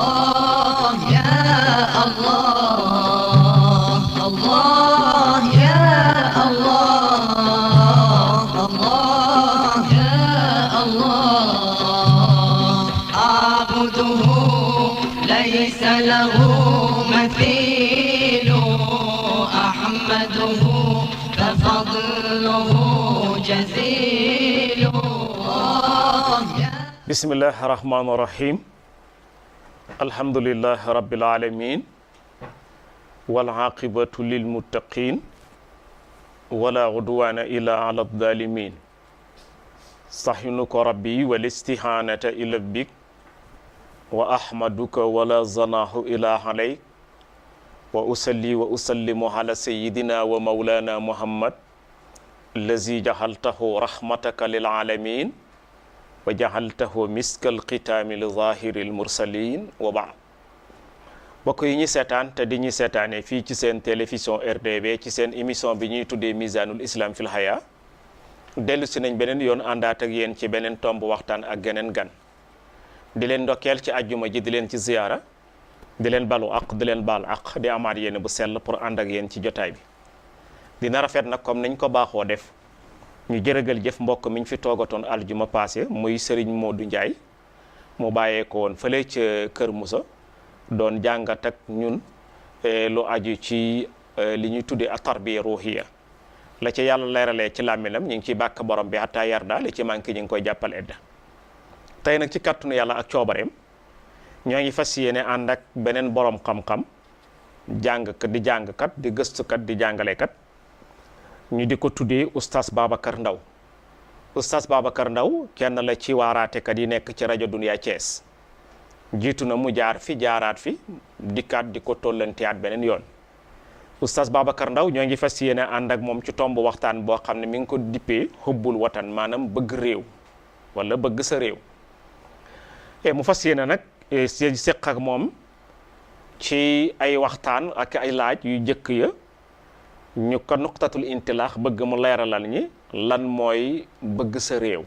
الله يا الله الله يا الله الله يا الله أعبده ليس له مثيل أحمده ففضله جزيل بسم الله الرحمن الرحيم الحمد لله رب العالمين والعاقبة للمتقين ولا عدوان إلا على الظالمين صحنك ربي والاستهانة إلى بك وأحمدك ولا زناه إلى عليك وأصلي وأسلم على سيدنا ومولانا محمد الذي جعلته رحمتك للعالمين وجعلته مسك الختام لظاهر المرسلين وبعد bokk yi ñi seetaan te di ñi seetaane fii ci seen télévision RDV ci seen émission bi ñuy tuddee Mizanul Islam fil Haya dellu si nañ beneen yoon àndaat ak yéen ci beneen tomb waxtaan ak geneen gan di leen ndokkeel ci ajjuma ji di leen ci ziyaara di leen balu aq di leen baal aq di amaat yéen bu sell pour ànd ak yéen ci jotaay bi dina rafet nag comme niñ ko baaxoo def ñu jërëgal jëf mbokk mi ñu fi toogatoon aljuma passé muy Serigne Modou Ndiaye mu bàyyee ko woon fële ca Kër Moussa doon jàngat ak ñun lu aju ci li ñuy tuddee a tarbiya ruhiya la ci yàlla leeralee ci làmminam ñu ngi ciy bàkk borom bi hatta yarda li ci manqué ñu ngi koy jàppal edda tey nag ci kàttanu yàlla ak coobareem ñoo ngi fas yéene ànd ak beneen borom xam-xam jàngkat di gëstukat di jàngalekat ñu di ko tuddee oustaz Babacar Ndaw oustaz Babacar Ndaw kenn la ci waaraatekat yi nekk ci rajo Dunia Thiès jiitu na mu jaar fi jaaraat fi dikkaat di ko tollantiyaat beneen yoon oustaz Babacar Ndaw ñoo ngi fas yéene ànd ak moom ci tomb waxtaan boo xam ne mi ngi ko dippee xubbul watan maanaam bëgg réew wala bëgg sa réew mu fas yéene nag séq ak moom ci ay waxtaan ak ay laaj yu jëkk ya ñu ko nuqtatul intilaax bëgg mu leeralal ñi lan mooy bëgg sa réew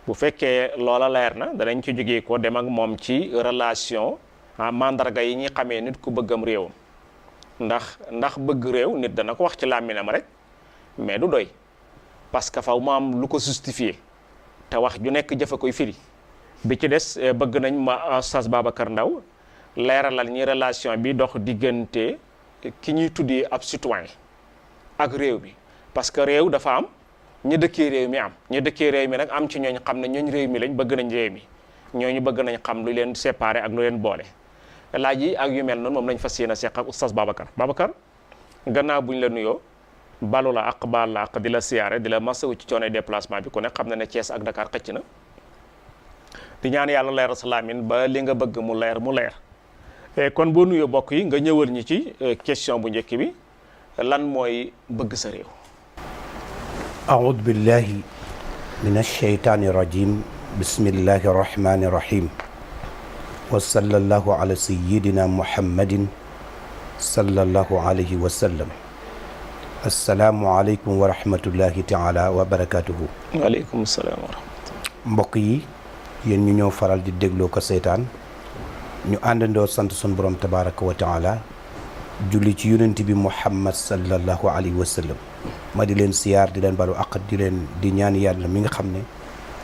bu fekkee loola leer na danañ ci jógee ko dem ak moom ci relation mandarga yi ñuy xamee nit ku bëggam réewam ndax bëgg réew nit dana ko wax ci làmminam rek mais du doy parce que faw mu am lu ko justifier te wax ju nekk jëfa koy firi bi ci des bëgg nañ ma Oustaz Babacar Ndaw leeralal ñi relation bi dox diggante ki ñuy tuddee ab citoyen ak réew bi parce que réew dafa am ñu dëkkee réew mi am ñu dëkkee réew mi nag am ci ñooñ xam ne ñooñ réew mi lañ bëgg nañ réew mi ñooñu bëgg nañ xam lu leen séparé ak lu leen boole laaj yi ak yu mel noonu moom lañ fas yéene seq ak Oustaz Babacar gannaaw buñ la nuyoo balu la ak baal la ak di la siyaare di la masawu ci coono déplacement bi ku ne xam na ne Thiès ak Dakar xëcc na di ñaan yàlla leeral sa laamin ba li nga bëgg mu leer kon boo nuyoo bokk yi nga ñëwal ñi ci question bu njëkk bi lan mooy bëgg sa réew. أعوذ بالله من الشيطان الرجيم بسم الله الرحمن الرحيم وصلى الله على سيدنا محمد صلى الله عليه وسلم السلام عليكم ورحمة الله تعالى وبركاته. وعليكم السلام ورحمة الله. mbokk yi yéen ñu ñëw faral di dégloo ko seetaan ñu àndandoo sant sun borom tabaraka wa taala julli ci yonent bi Muhammad sallallahu alayhi wa sallam ma di leen siyaar di leen balu àq di leen di ñaan yàlla mi nga xam ne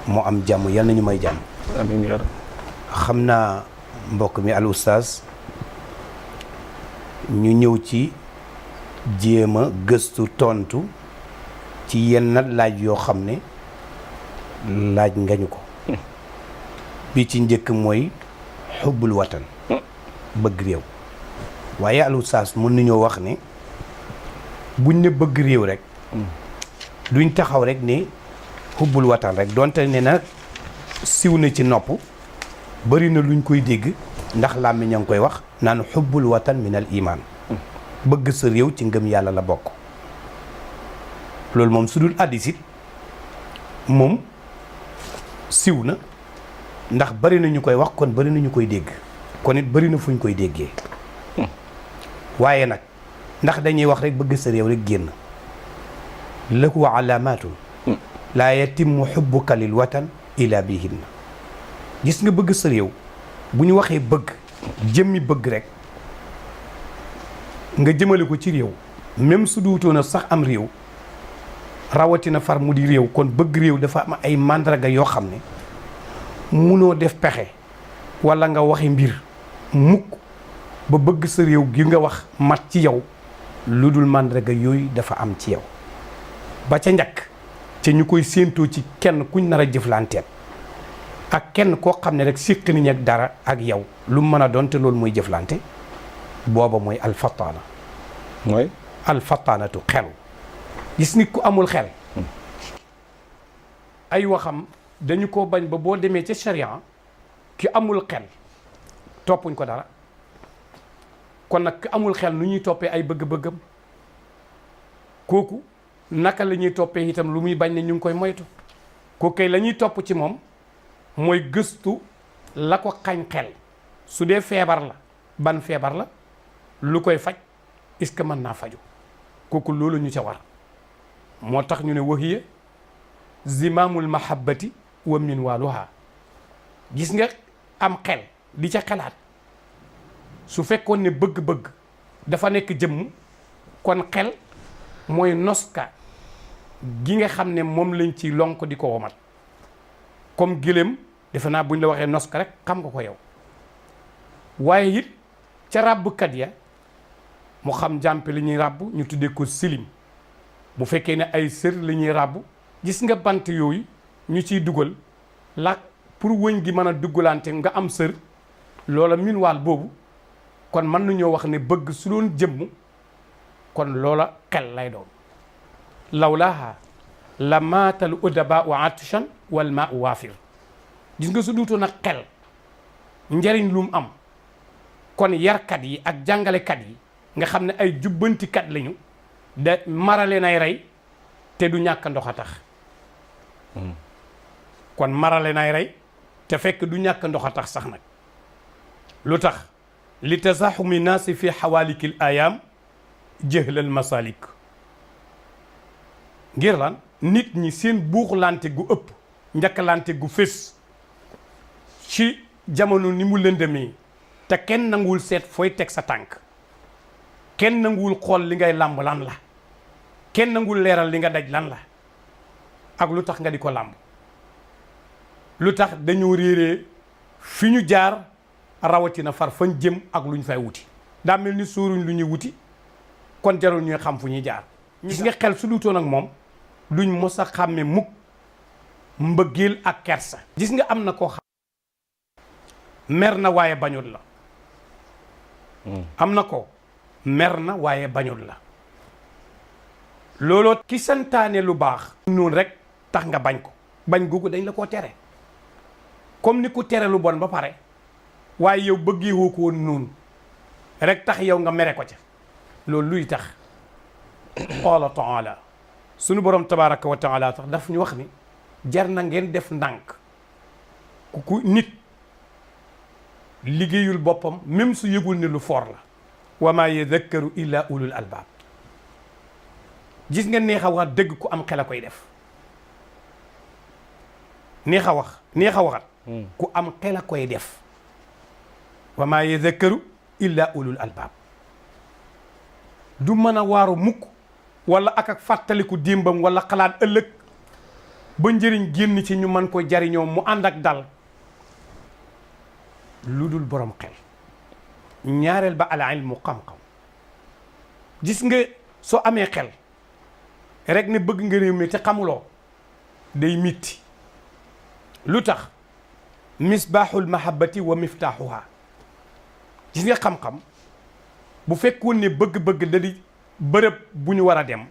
moo am jàmm yal na ñu may jàmm. amiin yaa rabbi. xam naa mbokk mi al oustaz ñu ñëw ci jéem a gëstu tontu ci yenn laaj yoo xam ne laaj nga ñu ko bi ci njëkk mooy xubbul watan bëgg réew waaye al oustaz mën nañoo wax ne buñ ne bëgg réew rek duñ taxaw rek ne xubbul watan rek donte ne nag siw na ci nopp bari na luñ koy dégg ndax làmmiñ a ngi koy wax naan xubbul watan min al iman bëgg sa réew ci ngëm yàlla la bokk loolu moom su dul hadiis it moom siw na ndax bari na ñu koy wax kon bari na ñu koy dégg kon it bari na fuñ koy déggee waaye nag ndax dañuy wax rek bëgg sa réew rek génn lahu alaamaatun laa yatimmu xubbuka lil watan ila bihinna gis nga bëgg sa réew bu ñu waxee bëgg jëmmi bëgg rek nga jëmale ko ci réew même su duutoon a sax am réew rawatina far mu di réew kon bëgg réew dafa am ay màndarga yoo xam ne munoo def pexe walla nga waxi mbir mukk ba bëgg sa réew gi nga wax mat ci yow lu dul màndarga yooyu dafa am ci yow ba ca njëkk ca ñu koy séentoo ci kenn kuñ nar a jëflanteet ak kenn koo xam ne rek séq nañ ak dara ak yow lu mu mën a doon te loolu mooy jëflante booba mooy alfataana mooy alfataanatu xelu gis nit ku amul xel ay waxam dañu ko bañ ba boo demee ca sharia ki amul xel toppuñ ko dara kon nag ki amul xel nu ñuy toppee ay bëgg-bëggam kooku naka la ñuy toppee itam lu muy bañ ne ñu ngi koy moytu kooku kay la ñuy topp ci moom mooy gëstu la ko xañ xel su dee feebar la ban feebar la lu koy faj est-ce que mën naa faju kooku loolu ñu ca war moo tax ñu ne wahiya zimaamul mahabbati wa minwaaluha gis nga am xel di ca xelaat su fekkoon ne bëgg-bëgg dafa nekk jëmm kon xel mooy noska gi nga xam ne moom lañ ci lonk di ko womat comme gëléem defe naa buñ la waxee noska rek xam nga ko yow waaye it ca ràbbkat ya mu xam jàmpe li ñuy ràbb ñu tuddee ko silim bu fekkee ne ay sër la ñuy ràbb gis nga bant yooyu ñu ciy dugal la pour wëñ gi mën a duggalante nga am sër loola minwaal boobu kon mën nañoo wax ne bëgg su doon jëmm kon loola xel lay doon lawlaaha la maatal udaba wa atshan wal maa waafir gis nga su duutoon ak xel njariñ lu mu am kon yarkat yi ak jàngalekat yi nga xam ne ay jubbantikat lañu da marale nay rey te du ñàkk ndox a tax kon marale nay rey te fekk du ñàkk ndox a tax sax nag lu tax li tazaxumi naasi fi xawaalikil ayaam jëhlal masalik ngir lan nit ñi seen buuxlante gu ëpp njakkalante gu fés ci jamono ni mu lëndëmee te kenn nanguwul seet fooy teg sa tànk kenn nanguwul xool li ngay làmb lan la kenn nanguwul leeral li nga daj lan la ak lu tax nga di ko làmb lu tax dañoo réeree fi ñu jaar rawatina far fañ jëm ak lu ñu fay wuti daa mel ni sóoruñ lu ñuy wuti kon jarul ñuy xam fu ñuy jaar gis nga xel su duutoon ak moom duñ mos a xàmme mukk mbëggeel ak kersa gis nga am na koo xam mer na waaye bañut la am na ko mer na waaye bañut la looloo ki santaane lu baax noonu rek tax nga bañ ko bañ googu dañ la koo tere comme ni ku tere lu bon ba pare waaye yow bëggee woo ko woon noonu rek tax yow nga mere ko ca loolu luy tax qaala taala sunu borom tabaraka wa taala tax daf ñu wax ni jar na ngeen def ndànk ku nit liggéeyul boppam même su yëgul ne lu foor la wa maa yadakkaru illa ulul albaab gis nga neex a wax dëgg ku am xel a koy def neex a waxat ku am xel a koy def wa maa yadakkaru illa ulul albaab du mën a waaru mukk wala ak fàttaliku démbam wala xalaat ëllëg ba njëriñ génn ci ñu mën ko jariñoo mu ànd ak dal lu dul borom xel ñaareel ba al ilmu xam-xam gis nga soo amee xel rek ne bëgg nga réew mi te xamuloo day mitti lu tax misbaaxul mahabbati wa miftaaxuha gis nga xam-xam bu fekkoon ne bëgg-bëgg da di bërëb bu ñu war a dem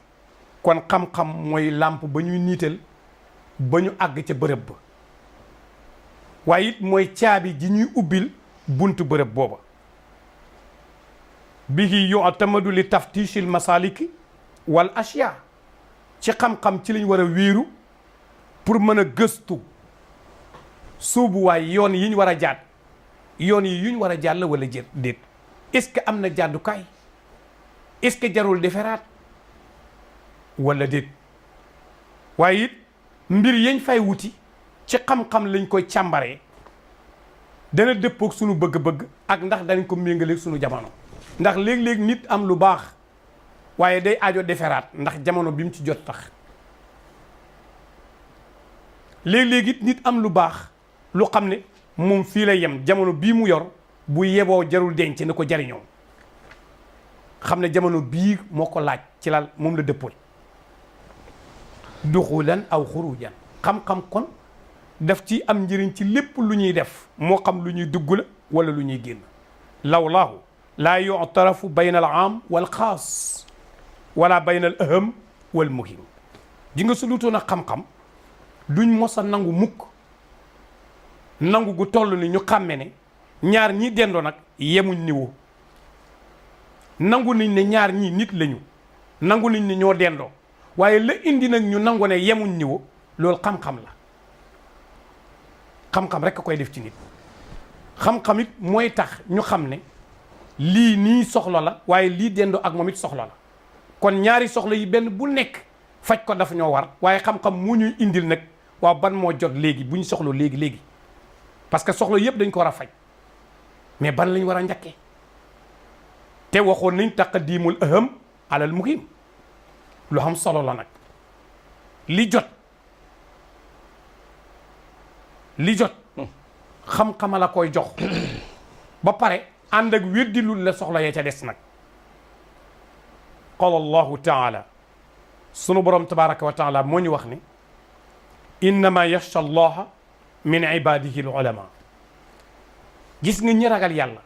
kon xam-xam mooy làmp ba ñuy niital ba ñu àgg ca bërëb ba waaye it mooy caabi ji ñuy ubbil buntu bërëb booba bihi yu'tamadu li taftishil masaliki wal ashya ci xam-xam ci lañ war a wéeru pour mën a gëstu suubuwaay yoon yi ñu war a jaat yoon yi yu ñu war a jàll wala déet est-ce que am na jàddukaay est-ce que jarul defaraat wala déet waaye it mbir yañ fay wuti ci xam-xam lañ koy càmbaree dana dëppoog sunu bëgg-bëgg ak ndax dañ ko méngaleeg sunu jamono ndax léeg-léeg nit am lu baax waaye day aajo deferaat ndax jamono bi mu ci jot tax léeg-léeg it nit am lu baax lu xam ne moom fii la yem jamono bii mu yor bu yeboo jarul denc na ko jariñoo xam ne jamono bii moo ko laaj ci la moom la dëppool duxulan aw xurujan xam-xam kon daf ci am njëriñ ci lépp lu ñuy def moo xam lu ñuy dugg la wala lu ñuy génn lawlaahu laa yu'tarafu bayna al aam wal xaas wala bayna al aham wal muhim ji nga su lutoon a xam-xam duñ mos a nangu mukk nangu gu toll ni ñu xàmme ne ñaar ñi dendoo nag yemuñ niveau nangu nañ ne ñaar ñii nit lañu nangu nañ ne ñoo dendoo waaye la indi nag ñu nangu ne yemuñ niveau loolu xam-xam la xam-xam rek a koy def ci nit xam-xam it mooy tax ñu xam ne lii nii soxla la waaye lii dendoo ak moom it soxla la kon ñaari soxla yi benn bu nekk faj ko dafa ñoo war waaye xam-xam mu ñuy indil nag waaw ban moo jot léegi bu ñu soxla léegi parce que soxla yëpp dañ ko war a faj mais ban lañ war a njëkkee te waxoon nañ taqdimul aham alal muhim lu xam solo la nag li jot xam-xama la koy jox ba pare ànd ak weddilul la soxla ya ca des nag qala allahu taala sunu borom tabaraka wa taala moo ñu wax ne innama yaxsha allaha min ibadihi al ulama gis nga ñi ragal yàlla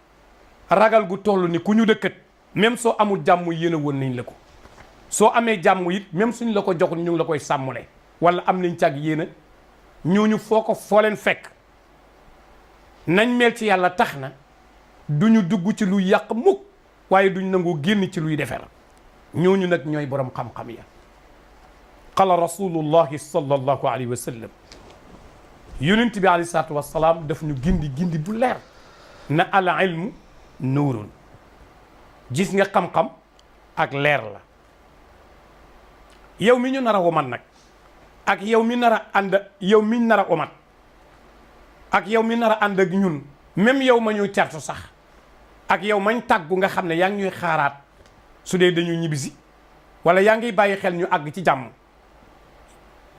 ragal gu toll ni ku ñu dëkkat même soo amul jàmm yéen a woon nañ la ko soo amee jàmm it même suñ la ko joxul ñu ngi la koy sàmmule wala am nañ càgg yéen a ñooñu foo leen fekk nañ mel ci yàlla tax na duñu dugg ci luy yàq mukk waaye duñ nangoo génn ci luy defar ñooñu nag ñooy borom xam-xam ya qala rasulullahi sallallahu alayhi wa sallam yonent bi alayhi salaatu wasalaam daf ñu gindi bu leer na al ilmu nuurun gis nga xam-xam ak leer la yow mi ñu nar a womat nag ak yow mi nar a ànd yow mi nar a omat ak yow mi nar a ànd ak ñun même yow ma ñu cartu sax ak yow mañ tàggu nga xam ne yaa ngi ñuy xaaraat su dee dañu ñibbisi wala yaa ngi bàyyi xel ñu àgg ci jàmm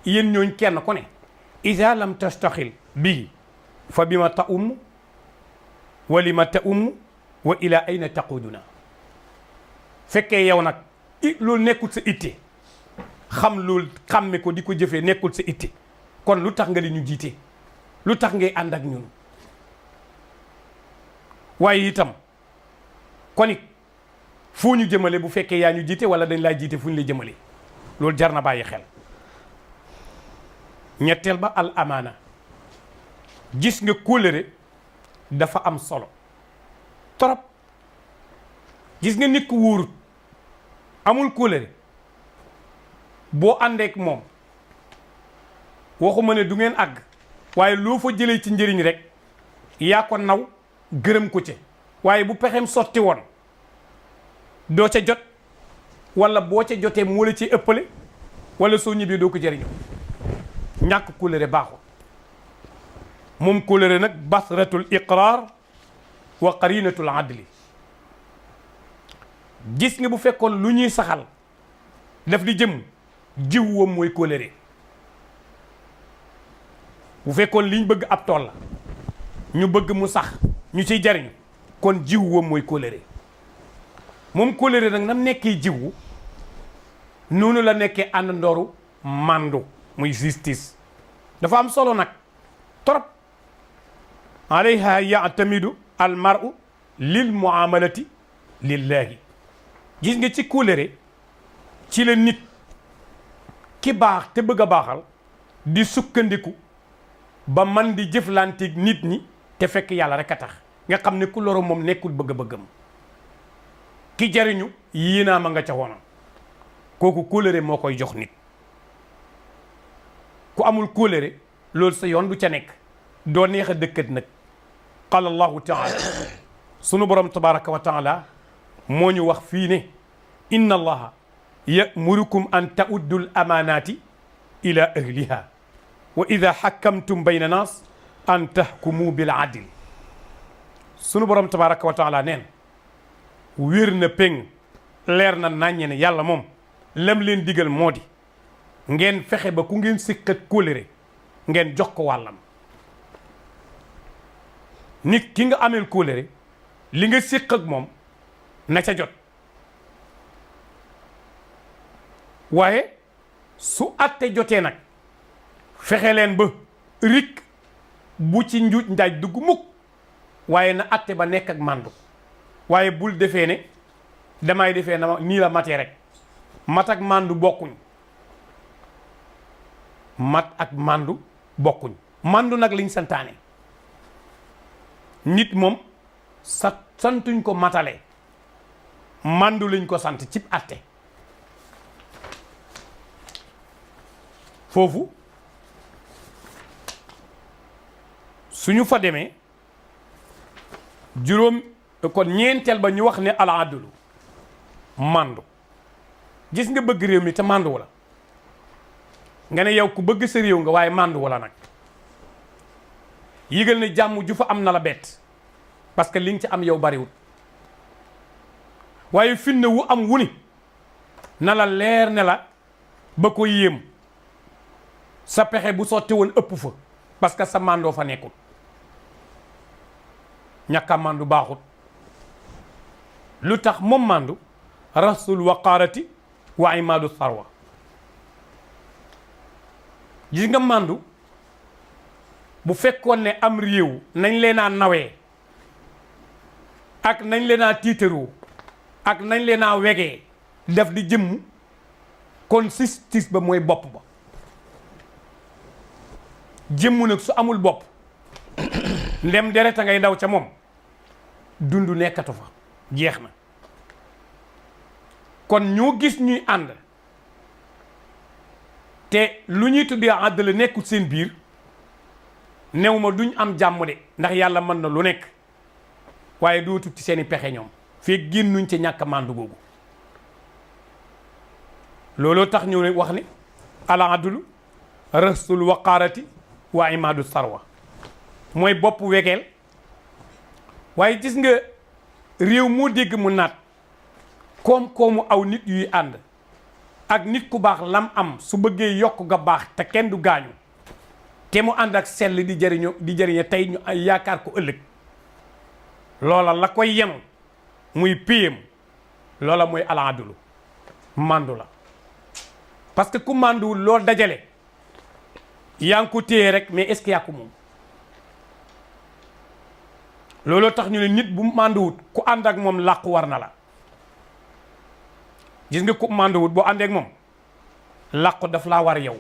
yéen ñooñ kenn ku ne ida lam tastaxil bii fa bi ma ta wa li ma ta wa ila ayna taquduna fekkee yow nag loolu nekkul sa itte xam loolu xàmme ko di ko jëfee nekkul sa itte kon lu tax nga li ñu jiite lu tax ngay ànd ak ñun waaye itam kon it foo ñu jëmale bu fekkee yaa ñu jiite wala dañ laa jiite fu ñu la jëmale loolu jar na bàyyi xel ñetteel ba al amaana gis nga kóllëre dafa am solo trop gis nga nit ku wóorut amul kóllëre boo àndeek moom waxuma ne du ngeen àgg waaye loo fa jëlee ci njëriñ rek yaa ko naw gërëm ko ci waaye bu pexem sotti woon doo ca jot wala boo ca jotee moo la ci ëppale wala soo ñibbee doo ko jëriñoo ñàkk kóllëre baaxul moom kóllëre nag basratul iqrar wa qarinatul adli gis nga bu fekkoon lu ñuy saxal daf di jëm jiw wam mooy kóllëre bu fekkoon liñ bëgg ab tool la ñu bëgg mu sax ñu ciy jariñu kon jiw wam mooy kóllëre moom kóllëre nag nam nekkee jiwu noonu la nekkee àndandooru màndu muy justice dafa am solo nag trop alayha ya'tamidu al mar'u lil muamalati lillahi gis nga ci kóllëre ci la nit ki baax te bëgg a baaxal di sukkandiku ba man di jëflanteeg nit ñi te fekk yàlla rek a tax nga xam ne ku loro moom nekkul bëgg-bëggam ki jariñu yéenaa ma nga ca woonam kooku kóllëre moo koy jox nit ku amul kóllëre loolu sa yoon du ca nekk doo neex a dëkkat nag qala allahu taala sunu borom tabaraka wa taala moo ñu wax fii ne inna allaha yamurukum an ta'uddu al amanati ila ahliha wa ida xakkamtum bayna nas an tahkumu bil adl sunu borom tabaraka wa taala neen wér na péng leer na nàññe ne yàlla moom lam leen digal moo di ngeen fexe ba ku ngeen sikkat kóllëre ngeen jox ko wàllam. nit ki nga ameel kóllëre li nga séq ak moom na ca jot waaye su atte jotee nag fexe leen ba rik bu ci njuuj njaaj dugg mukk waaye na atte ba nekk ak màndu waaye bul defee ne damay defee na nii la matee rek mat ak màndu bokkuñ mat ak màndu bokkuñ màndu nag liñ santaane nit moom santuñ ko matale màndu lañ ko sant cib atte foofu suñu fa demee juróom kon ñeenteel ba ñu wax ne al adlu màndu gis nga bëgg réew mi te màndu wala nga ne yow ku bëgg sa réew nga waaye màndu wala nag yëgal ne jàmm ju fa am na la bett parce que li nga ci am yow bariwul waaye finne wu am wu ni na la leer ne la ba ko yéem sa pexe bu sotti woon ëpp fa parce que sa màndoo fa nekkul ñàkk a màndu baaxut lu tax moom màndu rasul waqaarati wa imaadu sarwa gis nga màndu bu fekkoon ne am réew nañ leen a nawee ak nañ leen a tiitaroo ak nañ leen a wegee def di jëmm kon justice ba mooy bopp ba jëmm nag su amul bopp ndem dereta ngay daw ca moom dund nekkatu fa jeex na kon ñoo gis ñuy ànd te lu ñuy tuddee àddala nekkul seen biir new ma duñ am jàmm de ndax yàlla mën na lu nekk waaye dootul ci seeni pexe ñoom fekk génnuñ ci ñàkk màndu googu looloo tax ñu wax ni al adlu rasul waqaarati wa imaadu sarwa mooy bopp wegeel waaye gis nga réew moo dégg mu naat koom-koomu aw nit yuy ànd ak nit ku baax lam am su bëggee yokk nga baax te kenn du gaañu te mu ànd ak sell di jëriñe tey ñu ay yaakaar ko ëllëg loola la koy yenu muy payam loola mooy al adlu màndu la parce que ku mànduwul loo dajale yaa ngi ko téye rek mais est-ce que yaa ko moom looloo tax ñu ne nit bu mànduwut ku ànd ak moom làqu war na la gis nga ku mànduwut boo àndee ak moom làqu daf laa war yow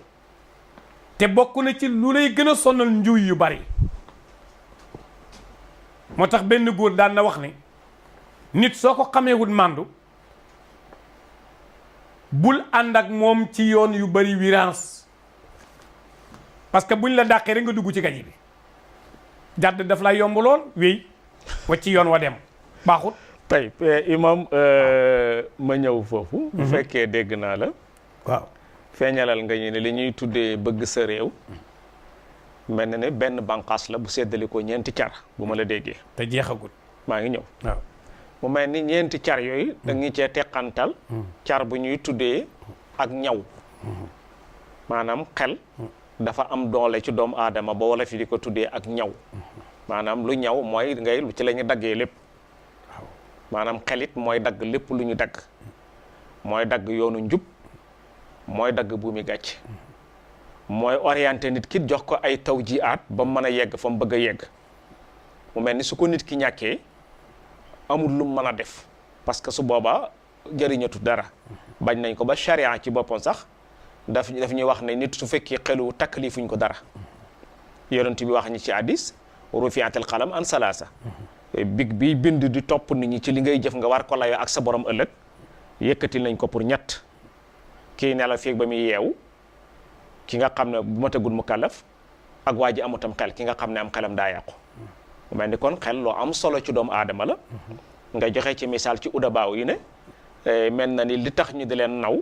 te bokk na ci lu lay gën a sonal njuuy yu bari moo tax benn góor daan na wax ni nit soo ko xameewut màndu bul ànd ak moom ci yoon yu bari virance parce que buñ la dàqee rek nga dugg ci gaji bi jàdd daf lay yomb lool wéy wa ci yoon wa dem baaxut tey imam ma ñëw foofu bu fekkee dégg naa la waaw feeñalal nga ñu ne li ñuy tuddee bëgg sa réew mel na ne benn bànqaas la bu seddali ko ñeenti car bu ma la déggee te jeexagul maa ngi ñëw waaw mu mel ni ñeenti car yooyu da ngi cee teqantal car bu ñuy tuddee ak ñaw maanaam xel dafa am doole ci doomu aadama ba wala fi di ko tuddee ak ñaw maanaam lu ñaw mooy ngay ci la ñu daggee lépp maanaam xelit mooy dagg lépp lu ñu dagg mooy dagg yoonu njub mooy dagg buumi gàcc mooy orienté nit ki jox ko ay tawjihaat ba mu mën a yegg fa mu bëgg a yegg mu mel ni su ko nit ki ñàkkee amul lu mu mën a def parce que su boobaa jëriñatu dara bañ nañ ko ba charia ci boppam sax daf ñuy wax ne nit su fekkee xelu taklifuñ ko dara yonent bi wax ñi ci hadis rufi'atil qalam an salaasa big bi bind di topp nit ñi ci li ngay jëf nga war ko layoo ak sa borom ëllëg yëkkatil nañ ko pour ñett kii ne la feeg ba muy yeewu ki nga xam ne bu ma tagul mu kàllaf ak waa ji amutam xel ki nga xam ne am xelam daa yàqu mu mel ni kon xel loo am solo ci doomu aadama la nga joxe ci misaal ci udabaaw yi ne mel na ni li tax ñu di leen naw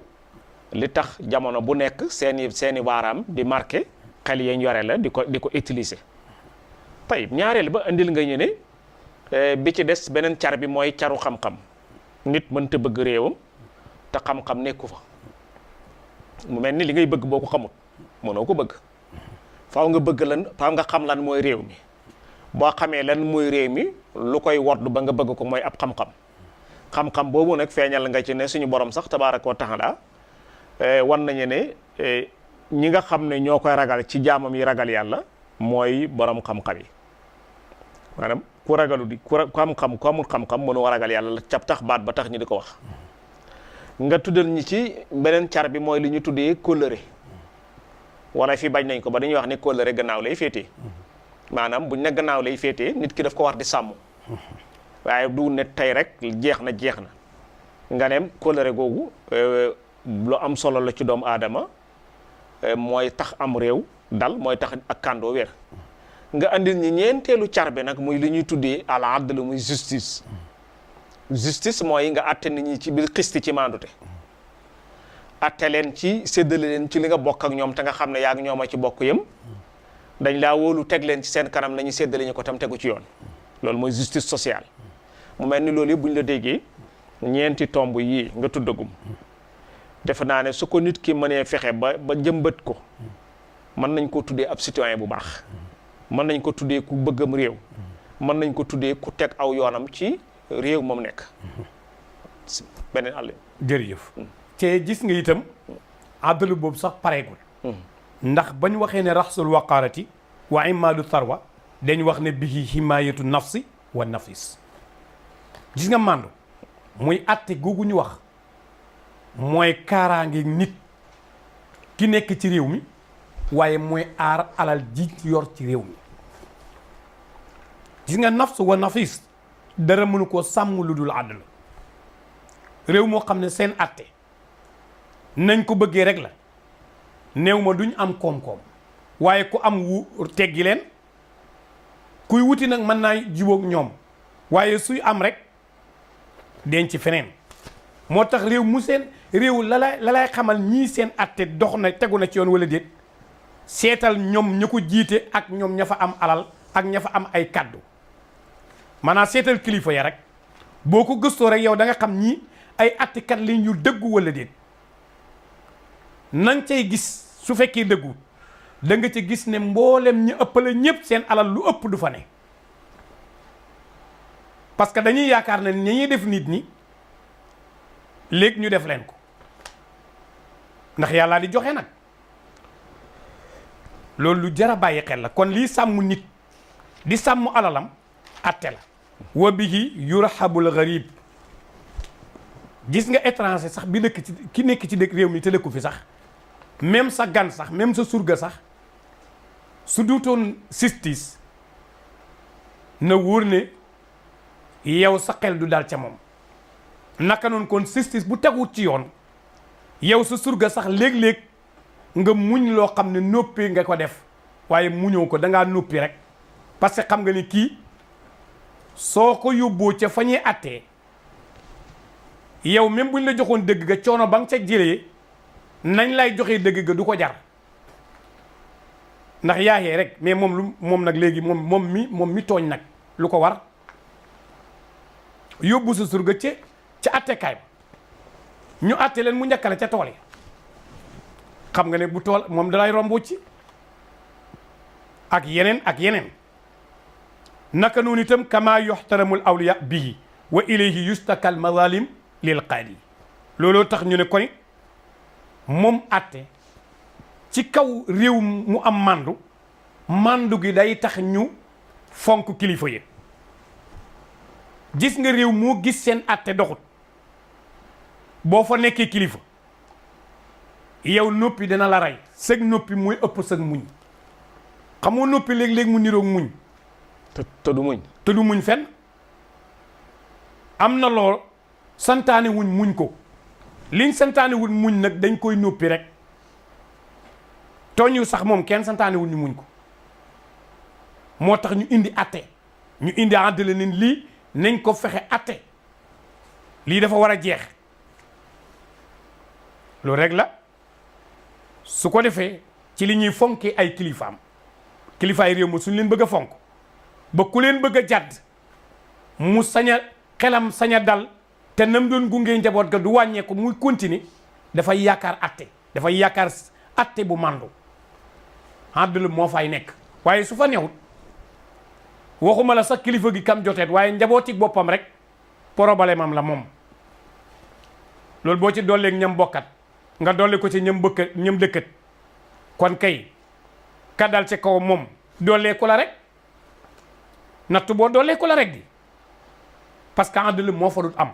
li tax jamono bu nekk seeni baaraam di marqué xel yeñ yore la di ko utiliser tey ñaareel ba indil nga ñu ne bi ci des beneen car bi mooy caru xam-xam nit mënta bëgg réewam te xam-xam nekku fa mu mel ni li ngay bëgg boo ko xamut mënoo ko bëgg faaw nga bëgg lan faaw nga xam lan mooy réew mi boo xamee lan mooy réew mi lu koy woddu ba nga bëgg ko mooy ab xam-xam xam-xam boobu nag feeñal nga ci ne suñu borom sax tabaaraka wa taala wan nañu ne ñi nga xam ne ñoo koy ragal ci jaamam yi ragal yàlla mooy borom xam-xam yi maanaam ku ragalu di ku xam-xam ku amul xam-xam mënu ragal yàlla la cap tax baat ba tax ñu di ko wax nga tuddal ñi ci beneen car bi mooy li ñu tuddee kóllëre wala fi bañ nañ ko ba dañuy wax ne kóllëre gannaaw lay féetee maanaam buñ ne gannaaw lay féetee nit ki daf ko war di sàmm waaye du ne tey rek jeex na nga ne kóllëre googu lu am solo la ci doomu aadama mooy tax am réew dal mooy tax ak kàndoo wér nga andil ñi ñeenteelu car bi nag muy li ñuy tuddee al adl muy justice mooy nga atte nit ñi ci biir xisti ci maandute atte leen ci séddale leen ci li nga bokk ak ñoom te nga xam ne yaa ngi ñoom a ci bokk yëm dañ laa wóolu teg leen ci seen kanam nañu séddale ñu ko tam tegu ci yoon loolu mooy justice sociale mu mel ni loolu yëpp bu ñu la déggee ñeenti tomb yii nga tuddagum defe naa ne su ko nit ki mënee fexe ba jëmbat ko mën nañ ko tuddee ab citoyen bu baax mën nañ ko tuddee ku bëggam réew mën nañ ko tuddee ku teg aw yoonam ci réew moom nekk beneen àll. jërëjëf te gis nga itam àddalu boobu sax pareegul ndax bañ waxee ne raxsul waqaarati wa imaadu tharwa dañ wax ne bihi himayatu nafsi wa nafis gis nga màndu muy atte googu ñu wax mooy kaaraange nit ki nekk ci réew mi waaye mooy aar alal ji yor ci réew mi gis nga nafs wa nafis dara mënu koo sàmm lu dul àdduna réew moo xam ne seen atte nañ ko bëggee rek la néew ma duñ am koom-koom waaye ku am wu teggi leen kuy wuti nag mën naa jubóog ñoom waaye suy am rek denc feneen moo tax réew mu seen réew la lay xamal ñii seen atte dox na tegu na ci yoon wala déet seetal ñoom ña ko jiite ak ñoom ña fa am alal ak ña fa am ay kaddu maanaam seetal kilifa ya rek boo ko gëstoo rek yow da nga xam ñii ay attekat lañ yu dëggu wala déet nang cay gis su fekkee dëggu da nga ci gis ne mboolem ñu ëppale ñëpp seen alal lu ëpp du fa ne parce que dañuy yaakaar ne ñi ñuy def nit ñi léegi ñu def leen ko ndax yàlla di joxe nag loolu lu jar a bàyyi xel la kon lii sàmm nit di sàmm alalam atte la wa bihi yurhabul gharib gis nga étranger sax bi dëkk ci ki nekk ci dëkk réew mi te dëkku fi sax même sa gan sax même sa surga sax su duutoon justice na wóor ne yow sa xel du dal ca moom naka noonu kon justice bu teguwut ci yoon yow sa surga sax léeg-léeg nga muñ loo xam ne noppi nga ko def waaye muñoo ko dangaa noppi rek parce que xam nga ni kii soo ko yóbboo ca fa ñuy attee yow même buñ la joxoon dëgg ga coono ba nga ca jëlee nañ lay joxee dëgg ga du ko jar ndax yaayee rek mais moom nag léegi moom mi tooñ nag lu ko war yóbbu sa surga ca attekaay ba ñu atte leen mu njëkkale ca tool yi xam nga ne bu tool moom dalay rombu ci ak yeneen naka noonu itam kama yuhtaramul awliya bihi wa ilayhi yustakal mazalim lil qaadi looloo tax ñu ne kon moom atte ci kaw réew mu am mandu gi day tax ñu fonk kilifa yi gis nga réew moo gis seen atte doxut boo fa nekkee kilifa yow noppi dina la rey sëg noppi mooy ëpp sëg muñ xamoo noppi léeg-léeg mu niroog muñ te du muñ fenn am na lool santaane wuñ muñ ko liñ santaane wuñ muñ nag dañ koy noppi rek tooñu sax moom kenn santaane wuñ ñu muñ ko moo tax ñu indi atte ñu indi àddale nin lii nañ ko fexe atte lii dafa war a jeex loolu rek la su ko defee ci li ñuy fonkee ay kilifaam kilifaay réew ma suñ leen bëgg a fonk ba ku leen bëgg a jàdd mu saña xelam saña dal te nam doon gunge njaboot ga du wàññeeku muy continuer dafay yaakaar atte dafay yaakaar atte bu màndu àdduna moo fay nekk waaye su fa newut waxuma la sax kilifa gi kam joteet waaye njabooti boppam rek problème am la moom loolu boo ci dolleeg ñam bokkat nga dolli ko ci ñam dëkkat kon kay ka dal ci kaw moom dolleeku la rek nattu boo dolleeku la rek di parce que àdduna moo fa dut am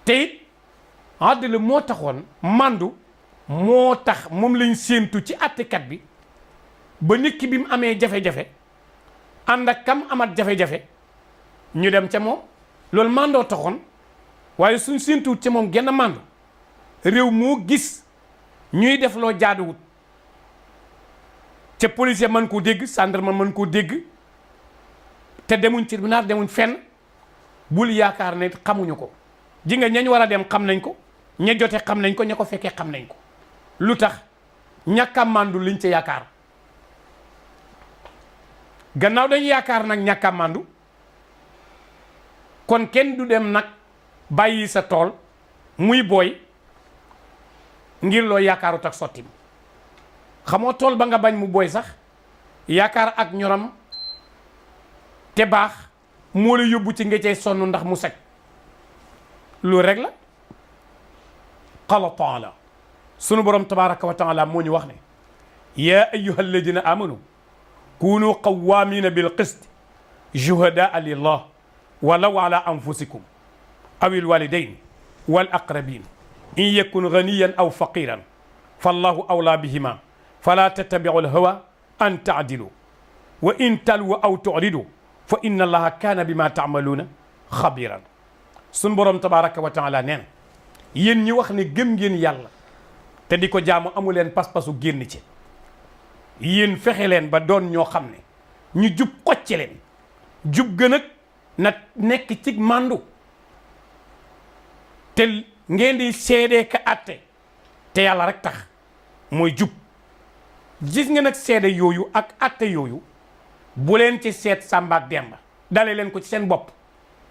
te it àdduna moo taxoon màndu moo tax moom lañ séentu ci àttekat bi ba nit ki bi mu amee jafe-jafe ànd ak kam amat jafe-jafe ñu dem ca moom loolu màndoo taxoon waaye suñ séentuwut ca moom genn màndu réew moo gis ñuy def loo jaaduwut ca policier mën koo dégg gendarme mën koo dégg te demuñ tribunal demuñ fenn bul yaakaar ne xamuñu ko ji nga ñañ war a dem xam nañ ko ña jote xam nañ ko ña ko fekkee xam nañ ko lu tax ñàkk a màndu liñ ca yaakaar gannaaw dañ yaakaar nag ñàkk a màndu kon kenn du dem nag bàyyi sa tool muy booy ngir loo yaakaarut ak sottim xamoo tool ba nga bañ mu booy sax yaakaar ak ñoram te baax moo la yóbbu ci nga cay sonn ndax mu sec loolu rek la qala taala sunu borom tabaraka wa taala moo ñu wax ne yaa ayyuha alladina amanu kunu qawamina bil qist shuhadaa lillah walaw ala anfusikum aw il walidayn wal aqrabin in yakun ganiyan aw faqiran fallahu awla bihima fala tattabi'u alhawa an ta'dilu wa in talwu aw tu'ridu fa inna allaha kaana bima ta'maluna xabiran sun borom tabaraka wa taala nee na yéen ñi wax ne gëm ngeen yàlla te di ko jaamu amu leen pas-pasu génn ci yéen fexe leen ba doon ñoo xam ne ñu jub xocce leen jub gën ak na nekk ci màndu te ngeen di seedee ka atte te yàlla rek tax mooy jub gis nga nag seede yooyu ak atte yooyu bu leen ci seet Samba ak Demba dale leen ko ci seen bopp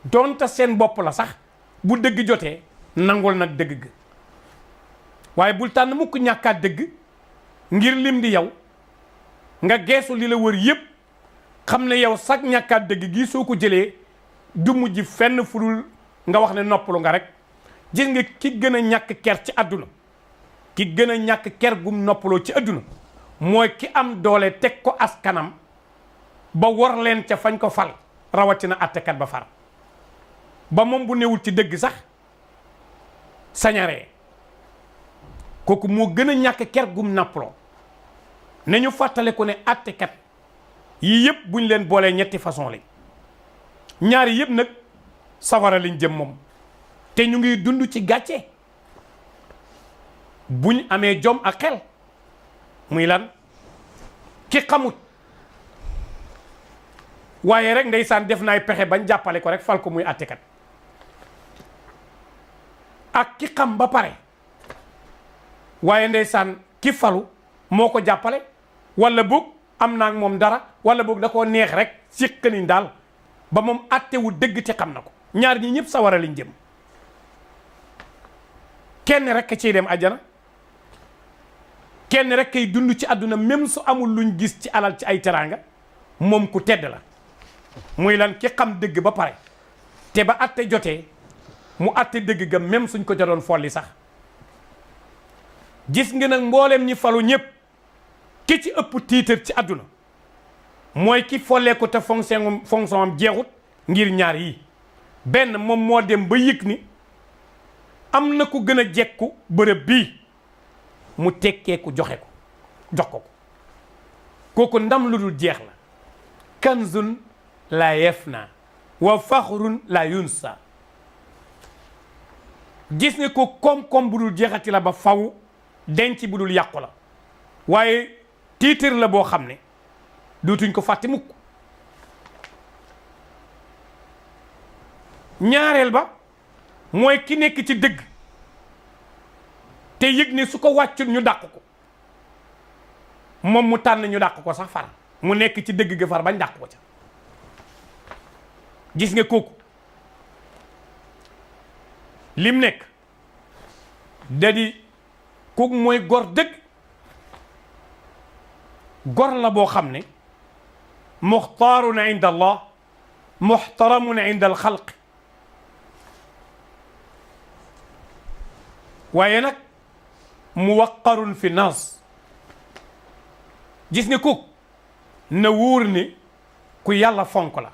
donte seen bopp la sax bu dëgg jotee nangul nag dëgg ga waaye bul tànn mukk ñàkkaat dëgg ngir lim di yow nga geesu li la wër yépp xam ne yow sax ñàkkaat dëgg gi soo ko jëlee du mujj fenn fudul nga wax ne noppalu nga rek gis nga ki gën a ñàkk ker ci àdduna ki gën a ñàkk ker gum noppaloo ci àdduna mooy ki am doole teg ko askanam ba war leen ca fañ ko fal rawatina attekat ba far ba moom bu newul ci dëgg sax sañaree kooku moo gën a ñàkk ker gum noppaloo nañu fàttale ko ne attekat yii yëpp buñ leen boolee ñetti façon lañ ñaari yëpp nag safara lañ jëm moom te ñu ngi dund ci gàcce buñ amee jom ak xel muy lan ki xamut waaye rek ndeysaan def naay pexe bañ jàppale ko rek fal ko muy attekat ak ki xam ba pare waaye ndeysaan ki falu moo ko jàppale wala boog am naa ak moom dara wala boog da koo neex rek siqaniñ daal ba moom attewu dëgg te xam na ko ñaar ñi ñëpp sawara liñ jëm kenn rek ciy dem àjjana kenn rek kay dund ci àdduna même su amul luñ gis ci alal ci ay teraanga moom ku tedd la muy lan ki xam dëgg ba pare te ba atte jotee mu atte dëgg ga même suñ ko jotoon folli sax gis nga nag mboolem ñi falu ñëpp ki ci ëpp tiitar ci àdduna mooy ki follee ko te fonction am jeexut ngir ñaar yi benn moom moo dem ba yëg ni am na ku gën a jekku bërëb bii mu tekkee ku joxe ko jox ko kooku ndam lu dul jeex la kanzun la yafna wa faxrun la yunsa gis nga ko koom-koom bu dul jeexati la ba faw denc bu dul yàqu la waaye tiitar la boo xam ne dootuñ ko fàtte mukk ñaareel ba mooy ki nekk ci dëgg te yëg ne su ko wàccut ñu dàq ko moom mu tànn ñu dàq ko sax far mu nekk ci dëgg ga far bañ dàq ko ca gis nga kooku lim nekk da di kooku mooy gor dëgg gor la boo xam ne muxtaarun inda allah muxtaramun inda alxalq waaye nag muwaqarun fi naas gis nga kooku na wóor ne ku yàlla fonk la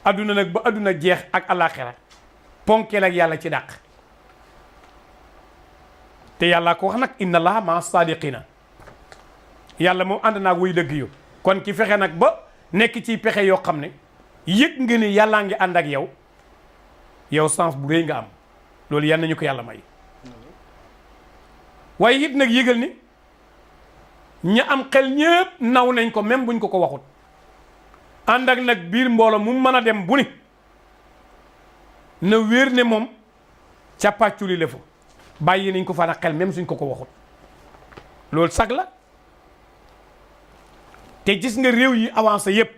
adduna nag ba adduna jeex ak alaxira ponkeel ak yàlla ci dàq te yàlla ko wax nag inna allaha ma sadiqina yàlla moom ànd naag wuy dëgg yu kon ki fexe nag ba nekk ci pexe yoo xam ne yëg nga ni yàllaa ngi ànd ak yow sens bu rëy nga am loolu yan nañu ko yàlla may waaye it nag yëgal ni ña am xel ñépp naw nañ ko même buñ ko ko waxut ànd ak nag biir mbooloo mu mën a dem bu ni na wér ne moom ca pàcculi la fa bàyyi nañ ko fa nag xel même suñ ko ko waxut loolu sag la te gis nga réew yi avancé yépp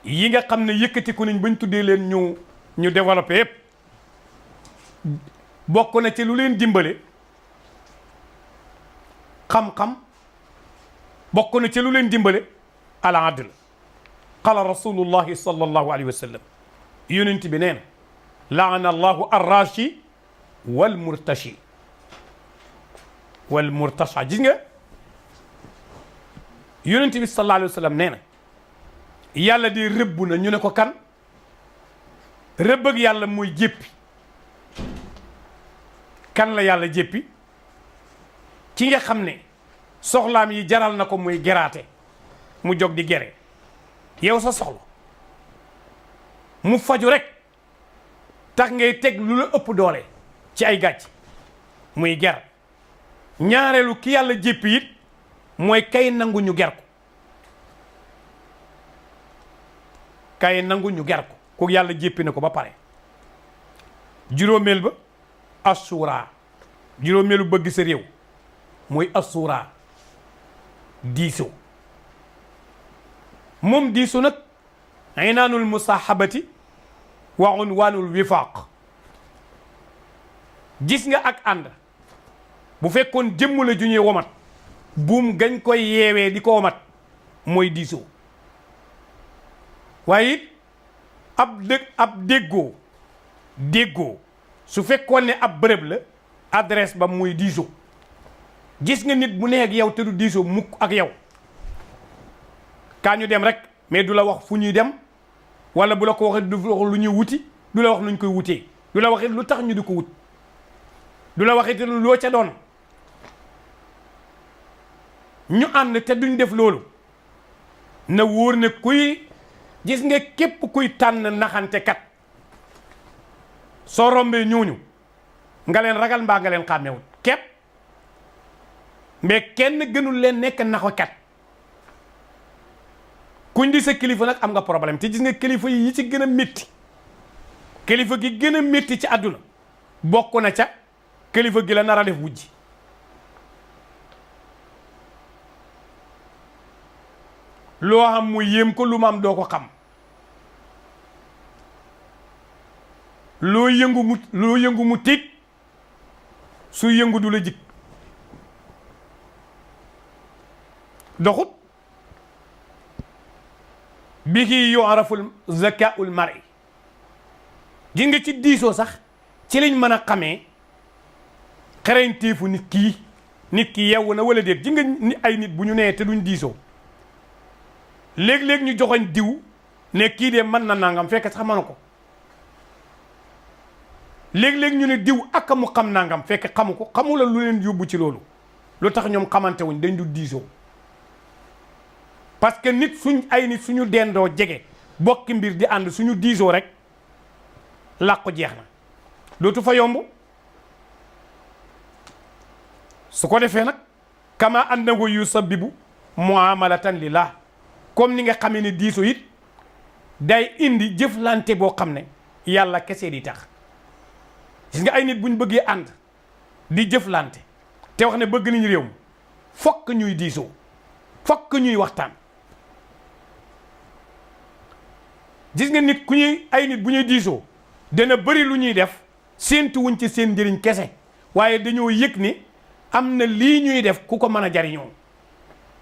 yi nga xam ne yëkkatiku nañ bañ tuddee leen ñu développé yépp bokk na ci lu leen dimbale xam-xam bokk na ci lu leen dimbale al adl qala rasulullahi sallallahu alayhi wa sallam yonent bi nee na laana allahu arrashi wal murtashi gis nga yonent bi sallallahu alayhi wa sallam nee na yàlla di rëbb na ñu ne ko kan rëbb ak yàlla mooy jéppi kan la yàlla jéppi ki nga xam ne soxlaam yi jaral na ko muy geraate mu jóg di gere yow sa soxla mu faju rek tax ngay teg lu la ëpp doole ci ay gàcc muy ger ñaareelu ki yàlla jéppi it mooy kay nangu ñu ger ko kay nangu ñu ger ko ku yàlla jéppi na ko ba pare juróomeel ba assuura juróomeelu bëgg sa réew mooy assuura diisoo moom diisu nag inaanul musahabati wa unwaanul wifaaq gis nga ak ànd bu fekkoon jëmm la ju ñuy womat buum gañ koy yeewee di ko womat mooy diisoo waaye it ab déggoo su fekkoon ne ab bërëb la adresse ba muy diisoo gis nga nit bu nee ak yow te du diisoo mukk ak yow kaa ñu dem rek mais du la wax fu ñuy dem wala bu la ko waxee du wax lu ñuy wuti du la wax nuñ koy wutee du la waxee lu tax ñu di ko wut du la waxee te loo ca doon ñu ànd te duñ def loolu na wóor ne kuy gis nga képp kuy tànn naxante kat soo rombee ñooñu nga leen ragal mbaa nga leen xàmmewut képp mais kenn gënul leen nekk naxakat kuñ di sa kilifa nag am nga problème te gis nga kilifa yi ci gën a métti kilifa gi gën a métti ci àdduna bokk na ca kilifa gi la nar a def wujji loo xam mu yéem ko lu ma am doo ko xam loo yëngu mu tiit su yëngu du la jik doxut bihi yu'raful zakaa'ul mar'i gis nga ci diisoo sax ci lañ mën a xamee xereñteefu nit ki yeewu na wala déet gis nga ay nit bu ñu nee te duñ diisoo léeg-léeg ñu joxoñ diw ne kii de mën na nangam fekk sax mënu ko léeg-léeg ñu ne diw ak mu xam nangam fekk xamu ko xamula lu leen yóbbu ci loolu lu tax ñoom xamante wuñ dañ du diisoo parce que nit suñu dendoo jege bokki mbir di ànd suñu diisoo rek làqu jeex na dootu fa yomb su ko defee nag kama annahu yusabbibu muamalatan lillah comme ni nga xamee ne diisoo it day indi jëflante boo xam ne yàlla kese di tax gis nga ay nit buñ bëggee ànd di jëflante te wax ne bëgg nañ réew mi fokk ñuy diisoo fokk ñuy waxtaan gis nga nit ku ñuy ay nit bu ñuy diisoo dana bëri lu ñuy def séentu wuñ ci seen njëriñ kese waaye dañoo yëg ni am na lii ñuy def ku ko mën a jariñoo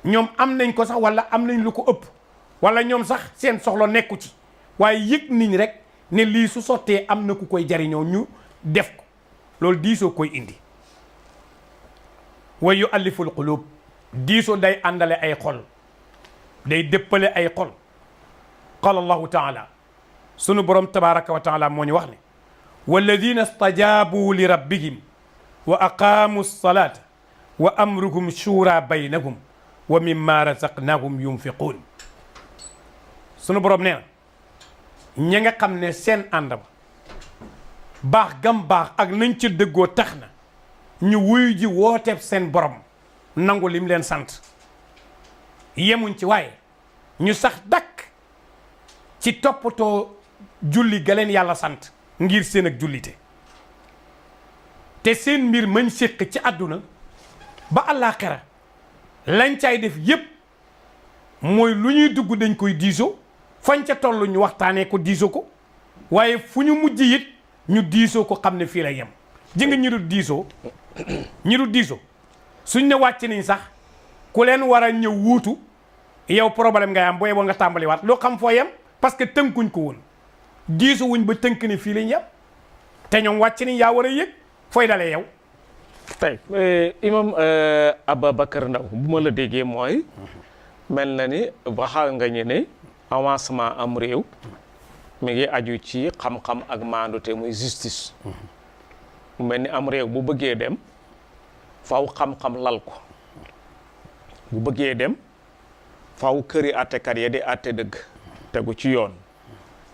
ñoom am nañ ko sax wala am nañ lu ko ëpp wala ñoom sax seen soxla nekku ci waaye yëg niñ rek ne lii su sottee am na ku koy jariñoo ñu def ko loolu diisoo koy indi wa yu'alliful qulub diisoo day àndale ay xol day dëppale ay xol qala allahu taala sunu borom tabaraka wa taala moo ñu wax ne walladina stajabu li rabbihim wa aqaamu salata wa amruhum shura baynahum wa mimma razaqnahum yunfiquun sunu borom nee na ña nga xam ne seen ànd ba baax gam baax ak nañ ci dëggoo tax na ñu wuyu ji wooteeb seen borom nangu lim leen sant yemuñ ci waaye ñu sax dakk ci toppatoo julli ga leen yàlla sant ngir seen ak jullite te seen mbir mañ séq ci àdduna ba àllaaxira lañ cay def yépp mooy lu ñuy dugg dañ koy diisoo fañ ca toll ñu waxtaanee ko diisoo ko waaye fu ñu mujj it ñu diisoo ko xam ne fii la yem ji nga ñi du diisoo suñ ne wàcc nañ sax ku leen war a ñëw wuutu yow problème ngay am booy ba nga tàmbaliwaat loo xam foo yem parce que tënkuñ ko woon diisu wuñ ba tënk ne fii lañ yem te ñoom wàcc nañ yaa war a yëg fooy dalee yow tey imam Ababacar Ndao bu ma la déggee mooy mel na ni waxal nga ñu ne avancement am réew mi ngi aju ci xam-xam ak maandute muy justice mu mel ni am réew bu bëggee dem faw xam-xam lal ko bu bëggee dem faw këri àttekat ya di àtte dëgg tegu ci yoon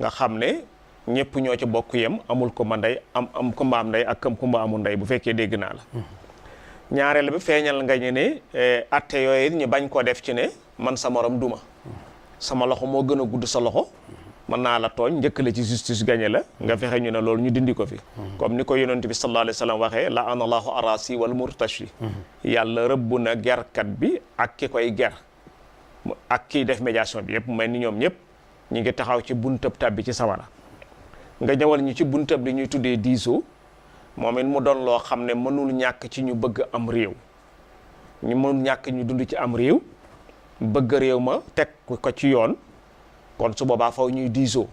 nga xam ne ñëpp ñoo ci bokk yem amul kumba ndey am kumba am ndey ak kumba amul ndey bu fekkee dégg naa la ñaareel bi feeñal nga ñu ne àtte yooyu ñu bañ koo def ci ne man sa morom duma sama loxo moo gën a gudd sa loxo mën naa la tooñ njëkk la ci justice gañe la nga fexe ñu ne loolu ñu dindi ko fi comme ni ko yonent bi sallallahu alayhi wa sallam waxee la anallahu arasi wal murtashi yàlla rëbb na gerkat bi ak ki koy ger ak kiy def médiation bi yëpp mel ni ñoom ñëpp ñu ngi taxaw ci buntab tab bi ci sawara nga ñëwal ñu ci buntab li ñuy tuddee diisoo moom it mu doon loo xam ne mënul ñàkk ci ñu bëgg am réew ñu mënul ñàkk ñu dund ci am réew bëgg réew ma teg ko ci yoon kon su boobaa faw ñuy diisoo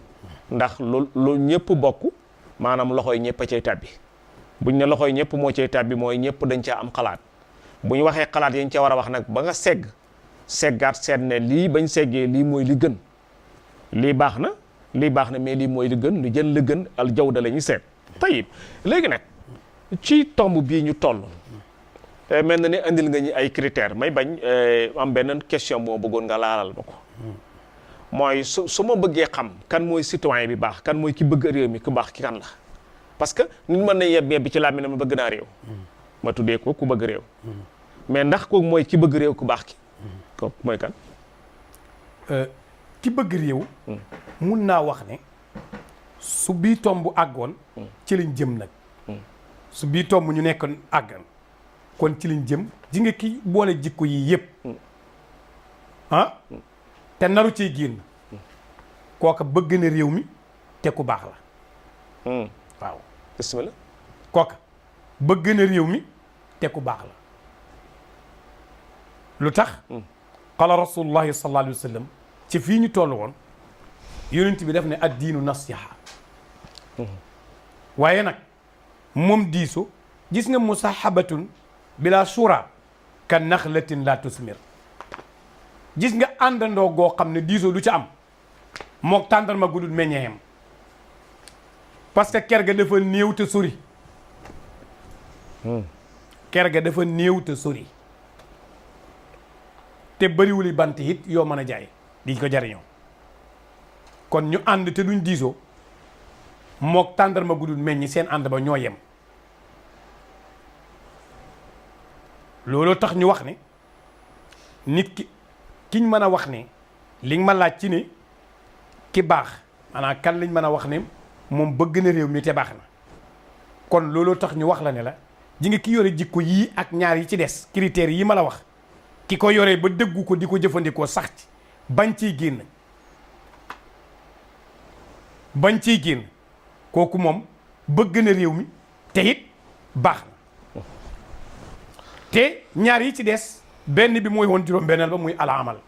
ndax lu ñëpp bokk maanaam loxoy ñëpp a cay tàbbi buñ ne loxoy ñëpp moo cay tàbbi mooy ñëpp dañ caa am xalaat bu ñu waxee xalaat yañ ca war a wax nag ba nga seggaat seet ne lii bañ seggee lii mooy li gën lii baax na mais lii mooy li gën lu jël li gën al jawda la ñuy seet tayib léegi nag ci tomb bii ñu toll mel na ni andil nga ñi ay critères may bañ am benn question moo bëggoon nga laalal ma ko mooy su ma bëggee xam kan mooy citoyen bi baax kan mooy ki bëgg réew mi ku baax ki kan la parce que nit mën na yeb ci làmmiñ ma bëgg naa réew ma tuddee ko ku bëgg réew mais ndax kooku mooy ki bëgg réew ku baax ki kooku mooy kan ki bëgg réew mun naa wax ne su bii tomb àggoon ci lañ jëm nag su bii tomb ñu nekk àggan kon ci lañ jëm ji nga ki boole jikko yi yëpp te naru ciy génn kooka bëgg na réew mi te ku baax la waaw bismillah kooka bëgg na réew mi te ku baax la lu tax qala rasulullahi sallallahu alayhi wa sallam ci fii ñu toll woon yonent bi def ne ad diinu nasiha waaye nag moom diiso gis nga musahabatun bila shura ka naxlatin la tusmir gis nga àndandoo goo xam ne diisoo lu ci am mook tàndarma gudul meññeem parce que ker ga dafa néew te sori ker ga dafa néew te sori te bëriwuli bant it yoo mën a jaay di ko jariñoo kon ñu ànd te duñ diisoo mook tàndarma gudul meññi seen ànd ba ñoo yem looloo tax ñu wax ne nit kiñ mën a wax ne li nga ma laaj ci ne ki baax maanaam kan lañ mën a wax ne moom bëgg na réew mi te baax na kon looloo tax ñu wax la ne la ji nga ki yore jikko yii ak ñaar yi ci des critères yi ma la wax ki ko yoree ba dëggu ko di ko jëfandikoo sax ci bañ ciy génn bañ ciy génn kooku moom bëgg na réew mi te it baax na te ñaar yi ci des benn bi mooy woon juróom-benneel ba muy alaamal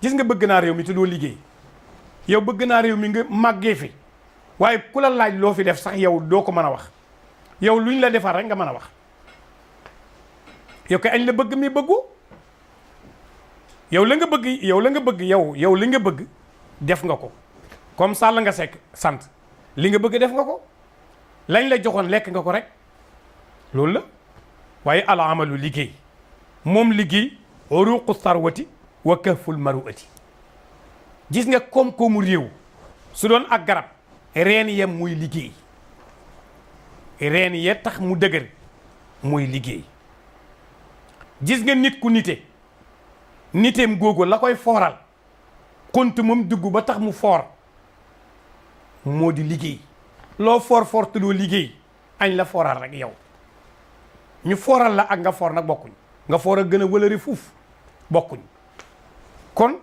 gis nga bëgg naa réew mi te doo liggéey yow bëgg naa réew mi nga màggee fi waaye ku la laaj loo fi def sax yow doo ko mën a wax yow luñ la defar rek nga mën a wax yow kay añ la bëgg mi bëggu yow la nga bëgg yow li nga bëgg def nga ko comme Sall nga sekk sant li nga bëgg def nga ko lañ la joxoon lekk nga ko rek loolu la waaye al amalu liggéey moom liggéey uruqu sarwati wa kahful maruati gis nga koom-koomu réew su doon ak garab reen ya muy liggéey reen ya tax mu dëgër muy liggéey gis nga nit ku niteem googu la koy fooral xont moom dugg ba tax mu foor moo di liggéey loo foor te doo liggéey añ la fooral rek yow ñu fooral la ak nga foor nag bokkuñ nga foor a gën a wëlëri fuuf bokkuñ kon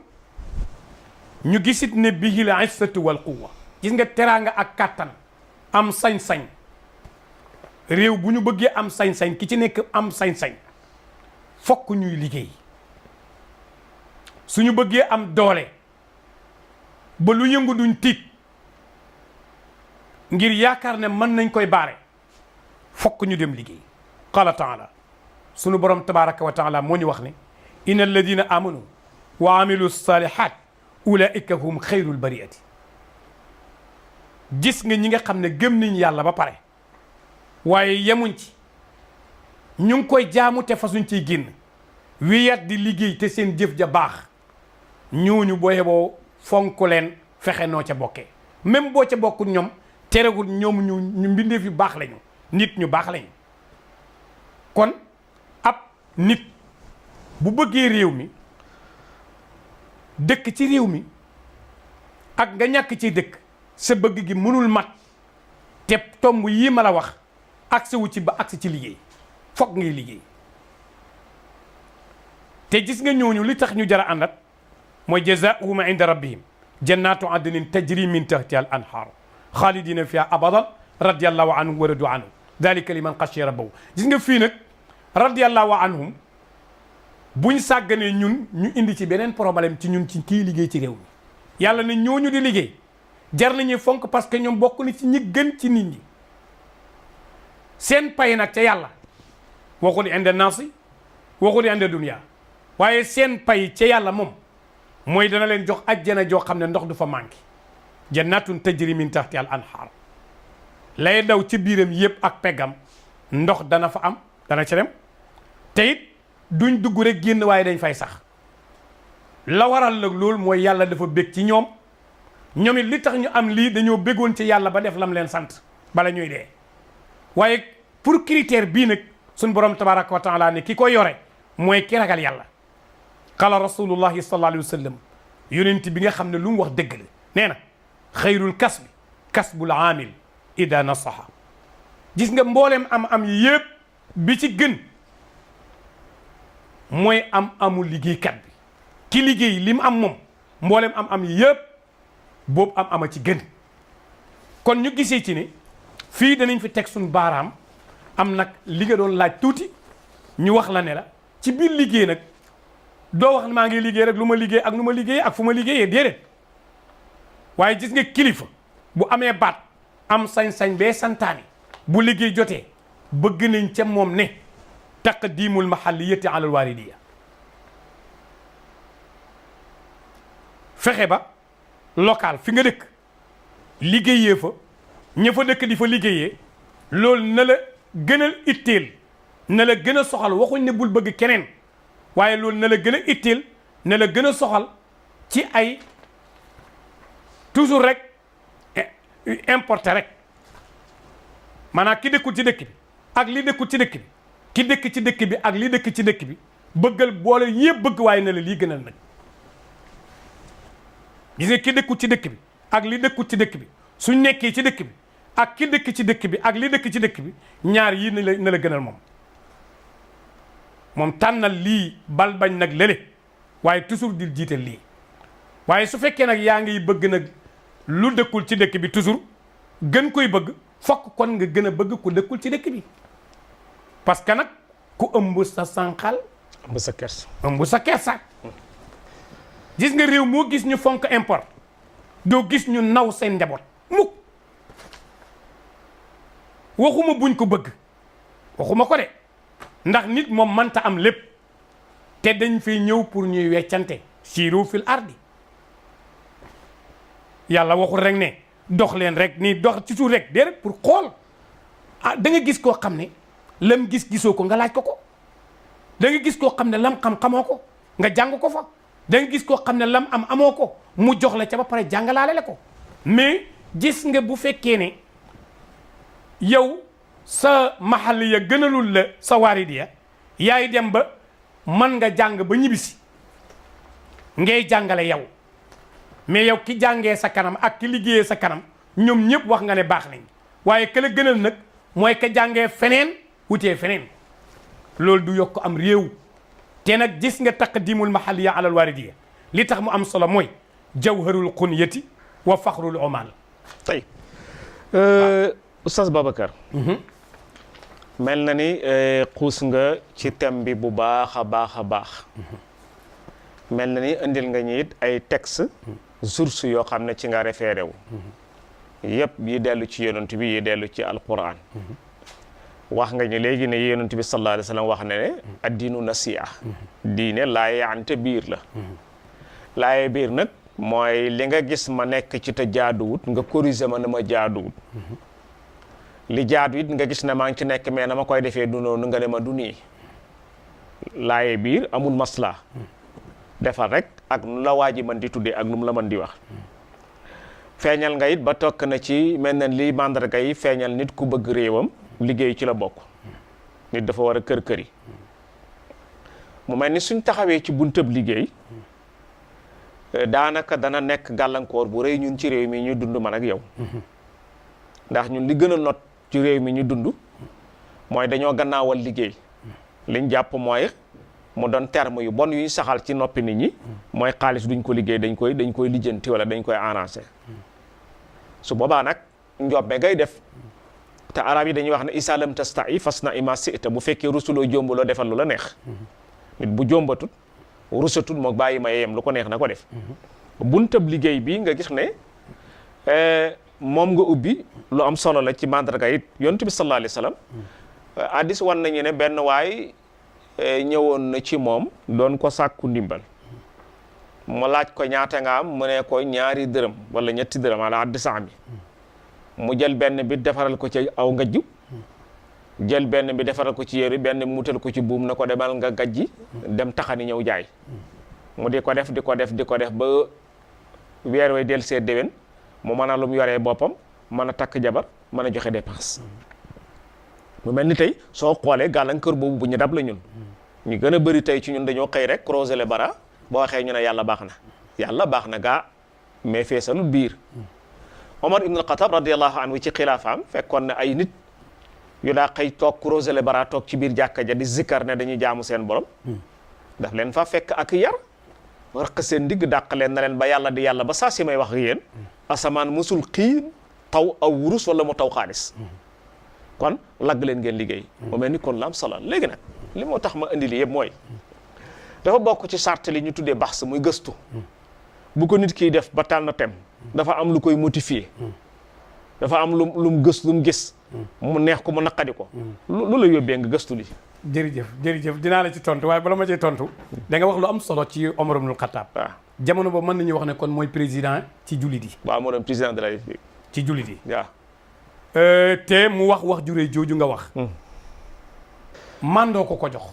ñu gisit ne bihi l izzatu wal quwwa gis nga teraanga ak kàttan am sañ-sañ réew bu ñu bëggee am sañ-sañ ki ci nekk am sañ-sañ fokk ñuy liggéey suñu bëggee am doole ba lu yëngu duñ tiit ngir yaakaar ne mën nañ koy baare fokk ñu dem liggéey qala taala sunu borom tabaraka wa taala moo ñu wax ne inna alladina amanu wa amilu salihat ulaika hum xayrul bariati gis nga ñi nga xam ne gëm nañ yàlla ba pare waaye yemuñ ci ñu ngi koy jaamu te fasuñ ciy génn wiyat di liggéey te seen jëf ja baax ñooñu boo yeboo fonk leen fexe noo ca bokkee même boo ca bokkul ñoom terewul ñoom ñu mbindeef yu baax lañu nit ñu baax lañu kon ab nit bu bëggee réew mi dëkk ci réew mi ak nga ñàkk ci dëkk sa bëgg gi mënul mat te tomb yii ma la wax agsi wu ci ba agsi ci liggéey fokk ngay liggéey te gis nga ñooñu li tax ñu jara àndat mooy jazaa'uhum inda rabbihim jannatu adnin tajri min tahtiha al anhar xaalidina fiha abadan radiyallahu anhum wa radu anhu dalika liman xashiya rabbahu gis nga fii nag radiyallahu anhum buñ sàgganee ñun ñu indi ci beneen problème ci ñun ci kii liggéey ci réew mi yàlla ne ñooñu di liggéey jar nañu fonk parce que ñoom bokk na ci ñi gën ci nit ñi seen pay nag ca yàlla waxul inde naasi waxul inde dunya waaye seen pay ca yàlla moom mooy dana leen jox ajjana joo xam ne ndox du fa manqué jannatun tajri min tahti al anhar lay daw ci biiram yëpp ak peggam ndox dana fa am dana ca dem te it duñ dugg rek génn waaye dañ fay sax la waral nag loolu mooy yàlla dafa bég ci ñoom ñoom it li tax ñu am lii dañoo béggoon ci yàlla ba def lam leen sant bala ñuy dee waaye pour critère bii nag suñ borom tabaraka wa taala ne ki ko yore mooy ki ragal yàlla qala rasulullahi sallallahu alayhi wa sallam yonent bi nga xam ne lu mu wax dëgg la nee na xayrul kasbi kasbul aamil ida nasaha gis nga mbooleem am yi yëpp bi ci gën mooy amul liggéeykat bi ki liggéey li mu am moom mbooleem am yi yëpp boobu ama ci gën kon ñu gisee ci ne fii danañ fi teg suñ baaraam am nag li nga doon laaj tuuti ñu wax la ne la ci biir liggéey nag doo wax maa ngi liggéey rek lu ma liggéey ak nu ma liggéeyee ak fu ma liggéeyee déedéet waaye gis nga kilifa bu amee baat am sañ-sañ bee santaani bu liggéey jotee bëgg nañ ca moom ne taqdimul mahalliyati ala al waridiya fexe ba local fi nga dëkk liggéeyee fa ña fa dëkk di fa liggéeyee loolu na la gën a itteel na la gën a soxal waxuñ ne bul bëgg keneen waaye loolu na la gën a itteel na la gën a soxal ci ay toujours rek importé rek maanaam ki dëkkul ci dëkk bi ak li dëkkul ci dëkk bi ki dëkk ci dëkk bi ak li dëkk ci dëkk bi bëggal boole yëpp bëgg waaye na la lii gënal nag gis nga ki dëkkul ci dëkk bi ak li dëkkul ci dëkk bi suñ nekkee ci dëkk bi ak ki dëkk ci dëkk bi ak li dëkk ci dëkk bi ñaar yii na la gënal moom tànnal lii bal bañ nag lële waaye toujours di jiital lii waaye su fekkee nag yaa ngi bëgg nag lu dëkkul ci dëkk bi toujours gën koy bëgg fokk kon nga gën a bëgg ku dëkkul ci dëkk bi parce que nag ku ëmb sa sànqal ëmb sa kers ëmb sa kersa gis nga réew moo gis ñu fonk import doo gis ñu naw seen njaboot mukk waxuma buñ ko bëgg waxuma ko de ndax nit moom mënta am lépp te dañ fay ñëw pour ñuy weccante siiru fil ardi yàlla waxul rek ne dox leen rek nii dox ci suuf rek déedéet pour xool ah da nga gis koo xam ne lam gis-gisoo ko nga laaj ko da nga gis koo xam ne lam xam xamoo ko nga jàng ko fa da nga gis koo xam ne lam am amoo ko mu jox la ca ba pare jàngalaale la ko mais gis nga bu fekkee ne yow sa mahal ya gënalul la sa waarid ya yaay dem ba man nga jàng ba ñibbisi ngay jàngale yow mais yow ki jàngee sa kanam ak ki liggéeyee sa kanam ñoom ñëpp wax nga ne baax nañ waaye ka la gënal nag mooy ka jàngee feneen wutee feneen loolu du yokk am réew te nag gis nga taqdimul mahaliya alal waaridiya li tax mu am solo mooy jawharul xunyati wa faxrul omal tey Oustaz Babacar mel na ni xuus nga ci thème bi bu baax a baax a baax mel na ni indil nga ñi it ay texte source yoo xam ne ci nga référé wu yëpp yi dellu ci yonent bi yi dellu ci alquran wax nga ñu léegi ne yonent bi sallallahu alayhi wa sallam wax ne ne addiinu nasiha diine laayaante biir la laaye biir nag mooy li nga gis ma nekk ci te jaaduwut nga corriger ma na ma jaaduwut li jaadu it nga gis ne maa ngi ci nekk mais na ma koy defee du noonu nga ne ma du nii laaye biir amul masla defal rek ak nu la waa ji mën di tuddee ak nu mu la mën di wax feeñal nga it ba tokk na ci mel na li mandarga yi feeñal nit ku bëgg réewam liggéey ci la bokk nit dafa war a kër yi mu mel ni suñ taxawee ci buntëb liggéey daanaka dana nekk gàllankoor bu rëy ñun ci réew mi ñu dund man ak yow ndax ñun li gën a not ci réew mi ñu dund mooy dañoo gannaawal liggéey liñ jàpp mooy mu doon terme yu bon yuñ saxal ci noppi nit ñi mooy xaalis duñ ko liggéey dañ koy lijjanti wala dañ koy arranger su boobaa nag njobbe ngay def te arab yi dañuy wax ne isa lam tasta'i fasna ima si'ta bu fekkee rusuloo jombaloo defal lu la neex nit bu jombatut rusatut mook bàyyi ma yem lu ko neex na ko def buntab liggéey bi nga gis ne moom nga ubbi lu am solo la ci mandarga it yonent bi sallallahu alayhi wa sallam addis wan nañu ne benn waay ñëwoon na ci moom doon ko sàkku ndimbal mu laaj ko ñaata nga am mu ne ko ñaari dërëm wala ñetti dërëm ala addi saami mu jël benn bi defaral ko ci aw ngajju jël benn bi defaral ko ci yére benn bi mutal ko ci buum na ko demal nga gajji dem taxani ñëw jaay mu di ko def ba weer way del see déwén mu mën a lu mu yoree boppam mën a takk jabar mën a joxe dépense mu mel ni tey soo xoolee gàllankoor boobu bu ñu dab la ñun ñu gën a bëri tey ci ñun dañoo xëy rek croiser les bras boo waxee ñu ne yàlla baax na gaa mais feesalul biir Omar ibn al-Khattab radiyallahu anhu ci xilaafaam fekkoon ne ay nit yu daa xëy toog croiser les bras toog ci biir jàkka ja di zikkar ne dañuy jaamu seen borom daf leen fa fekk ak yar raq seen digg dàq leen na leen ba yàlla di yàlla ba saa si may wax ak yéen asamaan musul xiin taw aw wurus wala mu taw xaalis kon lagg leen ngeen liggéey mu mel ni kon la am solo léegi nag li moo tax ma indi li yëpp mooy dafa bokk ci charte li ñu tuddee baxs muy gëstu bu ko nit kiy def ba tànn na tem dafa am lu koy motiver dafa am lu mu gëstu lu mu gis mu neex ko mu naqadi ko lu la yóbbee nga gëstu li jërëjëf dinaa la ci tontu waaye bala ma cee tontu da nga wax lu am solo ci Omar ibn Khattab waaw jamono boobu mën nañu wax ne kon mooy président ci jullit yi waaw moo doon président de la République ci jullit yi waaw te mu wax juree jooju nga wax mandoo ko jox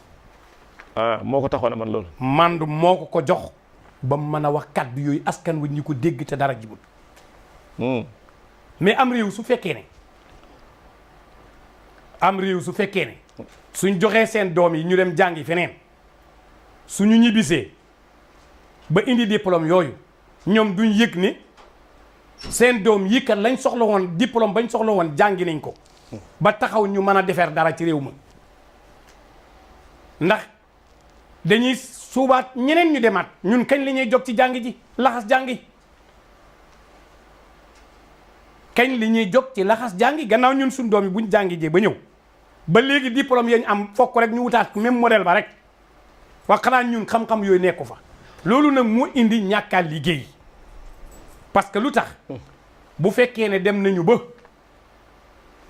moo ko taxoon a man loolu mandu moo ko jox ba mu mën a wax kàddu yooyu askan wi ñu ko dégg te dara jibut mais am réew su fekkee ne suñ joxee seen doom yi ñu dem jàngi feneen suñu ñibbisee ba indi diplôme yooyu ñoom duñ yëg ne seen doom yi kat lañ soxla woon diplôme bañ soxla woon jàngi nañ ko ba taxaw ñu mën a defar dara ci réew ma ndax dañuy suubaat ñeneen ñu demaat ñun kañ la ñuy jóg ci jàng ji laxas jàngi kañ li ñuy jóg ci laxas jàngi gannaaw ñun suñ doom yi buñ jàngi jee ba ñëw ba léegi diplôme yañ am fokk rek ñu wutaat même modèle ba rek wax xanaa ñun xam-xam yooyu nekku fa loolu nag moo indi ñàkkaa liggéey parce que lu tax bu fekkee ne dem nañu ba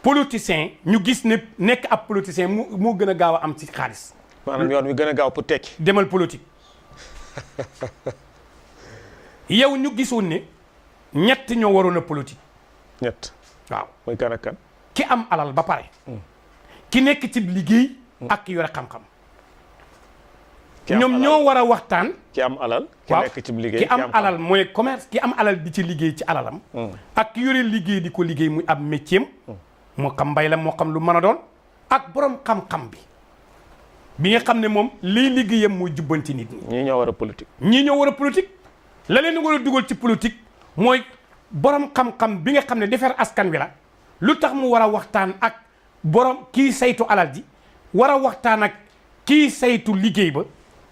politicien ñu gis ne nekk ab politicien moo gën a gaaw a am ci xaalis. maanaam yoon wi gën a gaaw pour tekki. demal politique yow ñu gisoon ne ñett ñoo waroon a politique. ñett waaw mooy kan ak kan. ki am alal ba pare. ki nekk ci liggéey. ak ki yore xam-xam. ñoom ñoo war a waxtaan. ki am alal. ki nekk ci liggéey ki am alal mooy commerce ki am alal di ci liggéey ci alalam. ak ki yore liggéey di ko liggéey muy ab métier moo xam mbay la moo xam lu mën a doon. ak borom xam-xam bi nga xam ne moom liy liggéeyam mooy jubbanti nit ñi. ñii ñoo war a politique. ñii ñoo war a politique la leen war a dugal ci politique mooy borom xam-xam bi nga xam ne defar askan wi la lu tax mu war a waxtaan ak borom kii saytu alal ji war a waxtaan ak kii saytu liggéey ba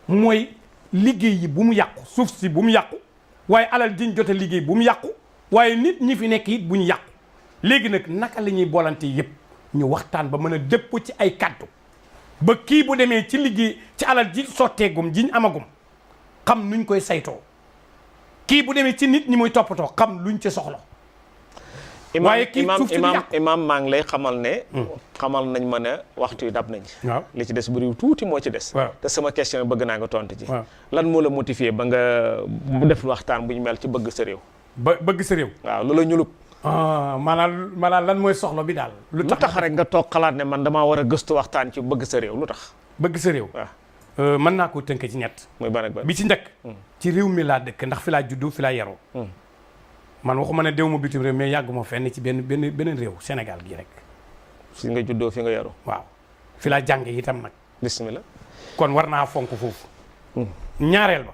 mooy liggéey yi bu mu yàqu suuf si bu mu yàqu waaye alal jiñ jot a liggéey bu mu yàqu waaye nit ñi fi nekk it bu ñu yàqu léegi nag naka la ñuy boolante yëpp ñu waxtaan ba mën a dëpp ci ay kàddu ba kii bu demee ci liggéey ci alal ji sotteegum jiñ amagum xam nuñ koy saytoo kii bu demee ci nit ñi muy toppatoo xam luñ ci soxla. waaye kii suuf si imam maa ngi lay xamal ne. xamal nañ ma ne waxtu yi dab nañ. waaw li ci des bëriw tuuti moo ci des. te sama question bëgg naa nga tontu ci. lan moo la motiver ba nga def waxtaan bu ñu mel ci bëgg sa réew. bëgg sa réew. waaw loola ñulub. maanaam lan mooy soxla bi daal. lu tax rek nga toog xalaat ne man damaa war a gëstu waxtaan ci bëgg sa réew lu tax. bëgg sa réew. waaw mën naa koo tënk ci ñett. muy ban ak ban bi ci njëkk. ci réew mi laa dëkk ndax fi laa juddu fi laa yaroo. man waxuma ne déw ma bitim réew mais yàgguma fenn ci beneen réew Sénégal gii rek. fi nga juddoo fi nga yaroo. waaw fi laa jànge itam nag. bismillah. kon war naa fonk foofu. ñaareel ba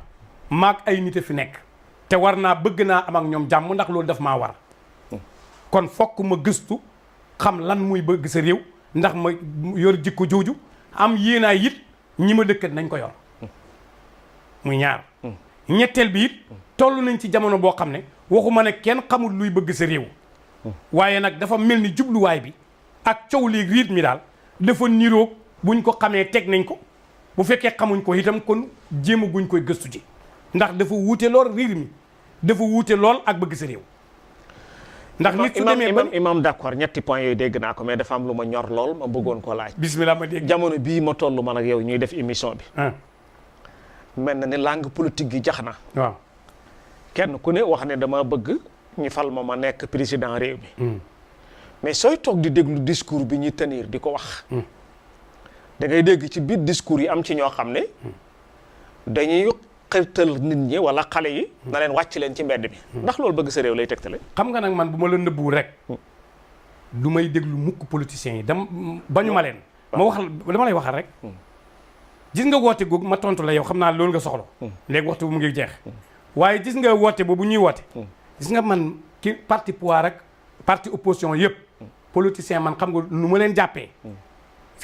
maag ay nit a fi nekk. te war naa bëgg naa am ak ñoom jàmm ndax loolu daf maa war. kon fokk ma gëstu xam lan muy bëgg sa réew ndax ma yor jikko jooju am yéenaay it ñi ma dëkkat nañ ko yor muy ñaar ñetteel bi it toll nañ ci jamono boo xam ne waxuma ne kenn xamul luy bëgg sa réew waaye nag dafa mel ni jubluwaay bi ak coow li riit mi daal dafa niroog buñ ko xamee teg nañ ko bu fekkee xamuñ ko itam kon jéem a guñ koy gëstu ji ndax dafa wuute lool riir mi dafa wuute lool ak bëgg sa réew. ndax nit su demee ba imam d'accord ñetti points yooyu dégg naa ko mais dafa am lu ma ñor lool ma bëggoon ko laaj. bismillah ma dégg. jamono bii ma toll man ak yow ñuy def émission bi. mel na ne langue politique gi jax na. waaw kenn ku ne wax ne dama bëgg ñu fal ma nekk président réew mi. mais sooy toog di déglu discours bi ñuy tenir di ko wax. da ngay dégg ci biir discours yi am ci ñoo xam ne. dañuy xërtal nit ñi wala xale yi. na leen wàcc leen ci mbedd bi. ndax loolu bëgg sa réew lay tegtale. xam nga nag man bu ma la nëbbuwul rek. du may déglu mukk politiciens yi bañu ma leen. ma wax dama lay waxal rek. gis nga woote googu ma tontu la yow xam naa loolu nga soxla. léegi waxtu bu mu ngi jeex. waaye gis nga woote boobu ñuy woote. gis nga man ki parti pouvoir ak parti opposition yëpp. politicien man xam nga nu ma leen jàppee.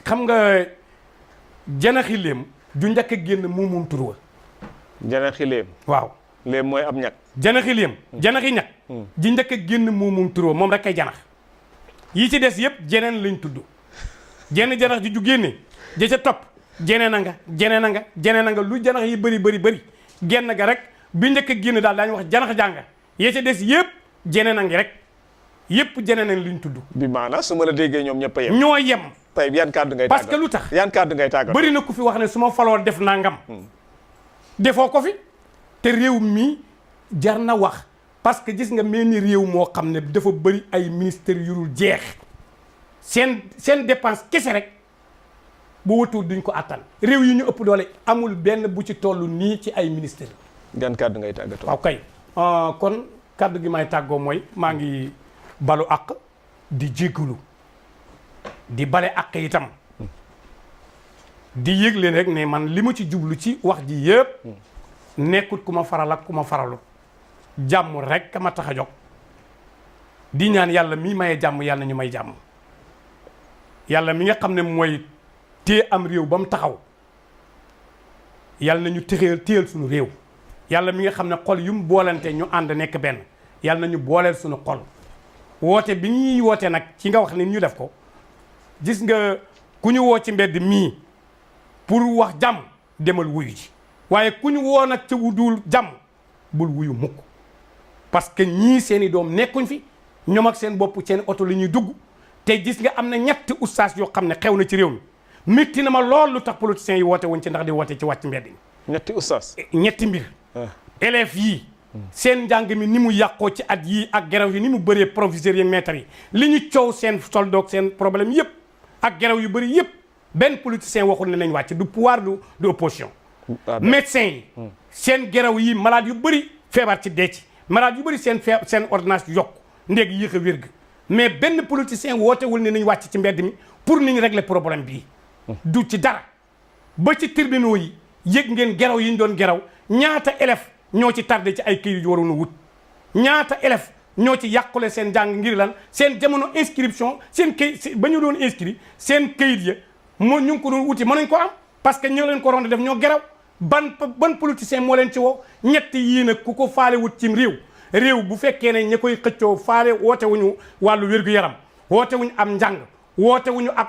xam nga janaxi léem ju njëkk a génn moom tur wa. janaxi léem. waaw léem mooy ab ñag. janaxi léem. janaxi ñag. ji njëkk a génn moom tur wa moom rek kay janax. yi ci des yëpp jeneen lañ tudd. jenn janax ji ju génne ja ca topp jeneen a nga jeneen a nga jeneen a nga lu janax yi bëri genn ga rek bi njëkk a génn daal daañu wax janax jànga ya ca des yëpp jeneen a ngi rek yëpp jeneen a luñ tudd. bi maanaam su ma la déggee ñoom ñëpp a yem. ñoo yem. tey yan kàddu ngay tàggat parce que lu tax yan kàddu ngay tàggat. bëri na ku fi wax ne su ma faloo def nangam. defoo ko fi te réew mi jar na wax parce que gis nga mel ni réew moo xam ne dafa bëri ay ministères yu dul jeex seen dépense kese rek bu wëtuwul duñ ko attan réew yi ñu ëpp doole amul benn bu ci toll nii ci ay ministères. yan kàddu ngay tàggatoo. waaw kay kon kàddu gi may tàggoo mooy maa ngi balu àq di jéggalu di bale àq itam di yëg leen rek ne man li ma ci jublu ci wax ji yëpp nekkut ku ma faral ak ku ma faralut jàmm rek ka ma tax a jóg di ñaan yàlla mi maye jàmm yàlla ñu may jàmm yàlla mi nga xam ne mooy téye am réew ba mu taxaw yàlla na ñu téyal suñu réew yàlla mi nga xam ne xol yu mu boolante ñu ànd nekk benn yàlla na ñu booleel suñu xol woote bi ñuy woote nag ci nga wax ne ñu def ko gis nga ku ñu woo ci mbedd mii pour wax jàmm demal wuyu ji waaye ku ñu woo nag ci wudul jàmm bul wuyu mukk parce que ñii seeni doom nekkuñ fi ñoom ak seen bopp seen oto la ñuy dugg te gis nga am na ñetti ustaas yoo xam ne xew na ci réew mi métti na ma lool lu tax politiciens yi woote woon ci ndax di woote ci wàcc mbedd mi ñetti ustaas ñetti mbir élèves yii seen njàng mi ni mu yàqoo ci at yii ak geraw yi ni mu bëree professeurs yi maîtres yi li ñu coow seen soldoog seen problème yëpp ak geraw yu bëri yëpp benn politicien waxul ne nañ wàcc du pouvoir du opposition médecins yi seen geraw yi malade yu bëri feebar ci dee ci malade yu bëri seen ordonnance yokk ndéeg yéex a wér ga mais benn politicien wootewul ne nañ wàcc ci mbedd mi pour niñ régler problème bii du ci dara ba ci tribunaux yi yëg ngeen geraw yi ñu doon geraw ñaata élèves ñoo ci tardé ci ay këyit yu waroon a wut ñaata élèves ñoo ci yàqule seen jàng ngir lan seen jamono inscription seen këyit ba ñu doon inscrit seen këyit ya moo ñu ngi ko doon wuti mën nañ ko am parce que ñoo leen ko ronde def ñoo geraw ban politicien moo leen ci woo ñett yii nag ku ko faale wut cim réew bu fekkee ne ña koy xëccoo faale woote wuñu wàllu wér-gu-yaram woote wuñu am njàng woote wuñu ab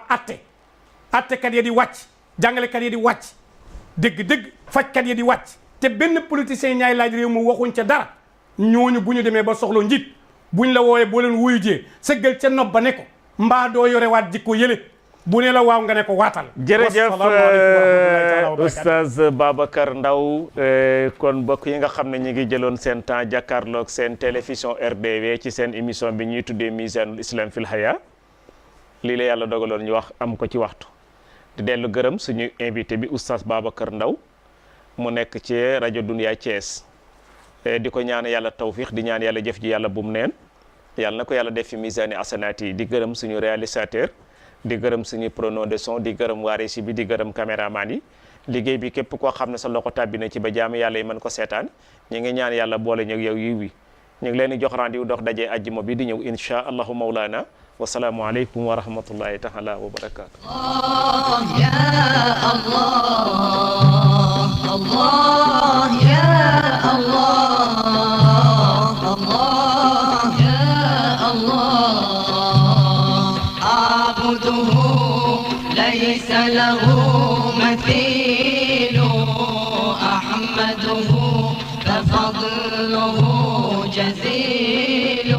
attekat ya di wàcc jàngalekat ya di wàcc dëgg fajkat ya di wàcc te benn politicien ñaay laaj réew mu waxuñ ca dara ñooñu bu ñu demee ba soxla njiit buñ la wooyee boo leen wuyu jee sëggal ca nopp ba ne ko mbaa doo yore waat jikko yële bu ne la waaw nga ne ko waatal. jërëjëf oustaz Babacar Ndao kon mbokk yi nga xam ne ñi ngi jëloon seen temps jàkkaarloog seen télévision RDV ci seen émission bi ñuy tuddee Mizanul Islam fil Haya lii la yàlla dogaloon ñu wax am ko ci waxtu di dellu gërëm suñu invité bi oustaz Babacar Ndao mu nekk ci rajo Dunia Thiès di ko ñaan yàlla tawfiq di ñaan yàlla jëf ji yàlla bum neen yàlla na ko yàlla def fi misani asanaat yi di gërëm suñu réalisateur di gërëm suñu preneur de son di gërëm waa régie bi di gërëm caméraman yi liggéey bi képp koo xam ne sa loxo tàbbi na ci ba jaamu yàlla yi mën ko seetaan ñu ngi ñaan yàlla boole ñu yow yi wi ñu ngi leen di jox rendez-vous dox daje ajjuma bi di ñëw insha allahu mawlana wasalaamu aleykum wa rahmatullahi taala wa barakatuh ya Allah Allah ya Allah Allah ya Allah أعبده ليس له مثيل أحمده ففضله جزيل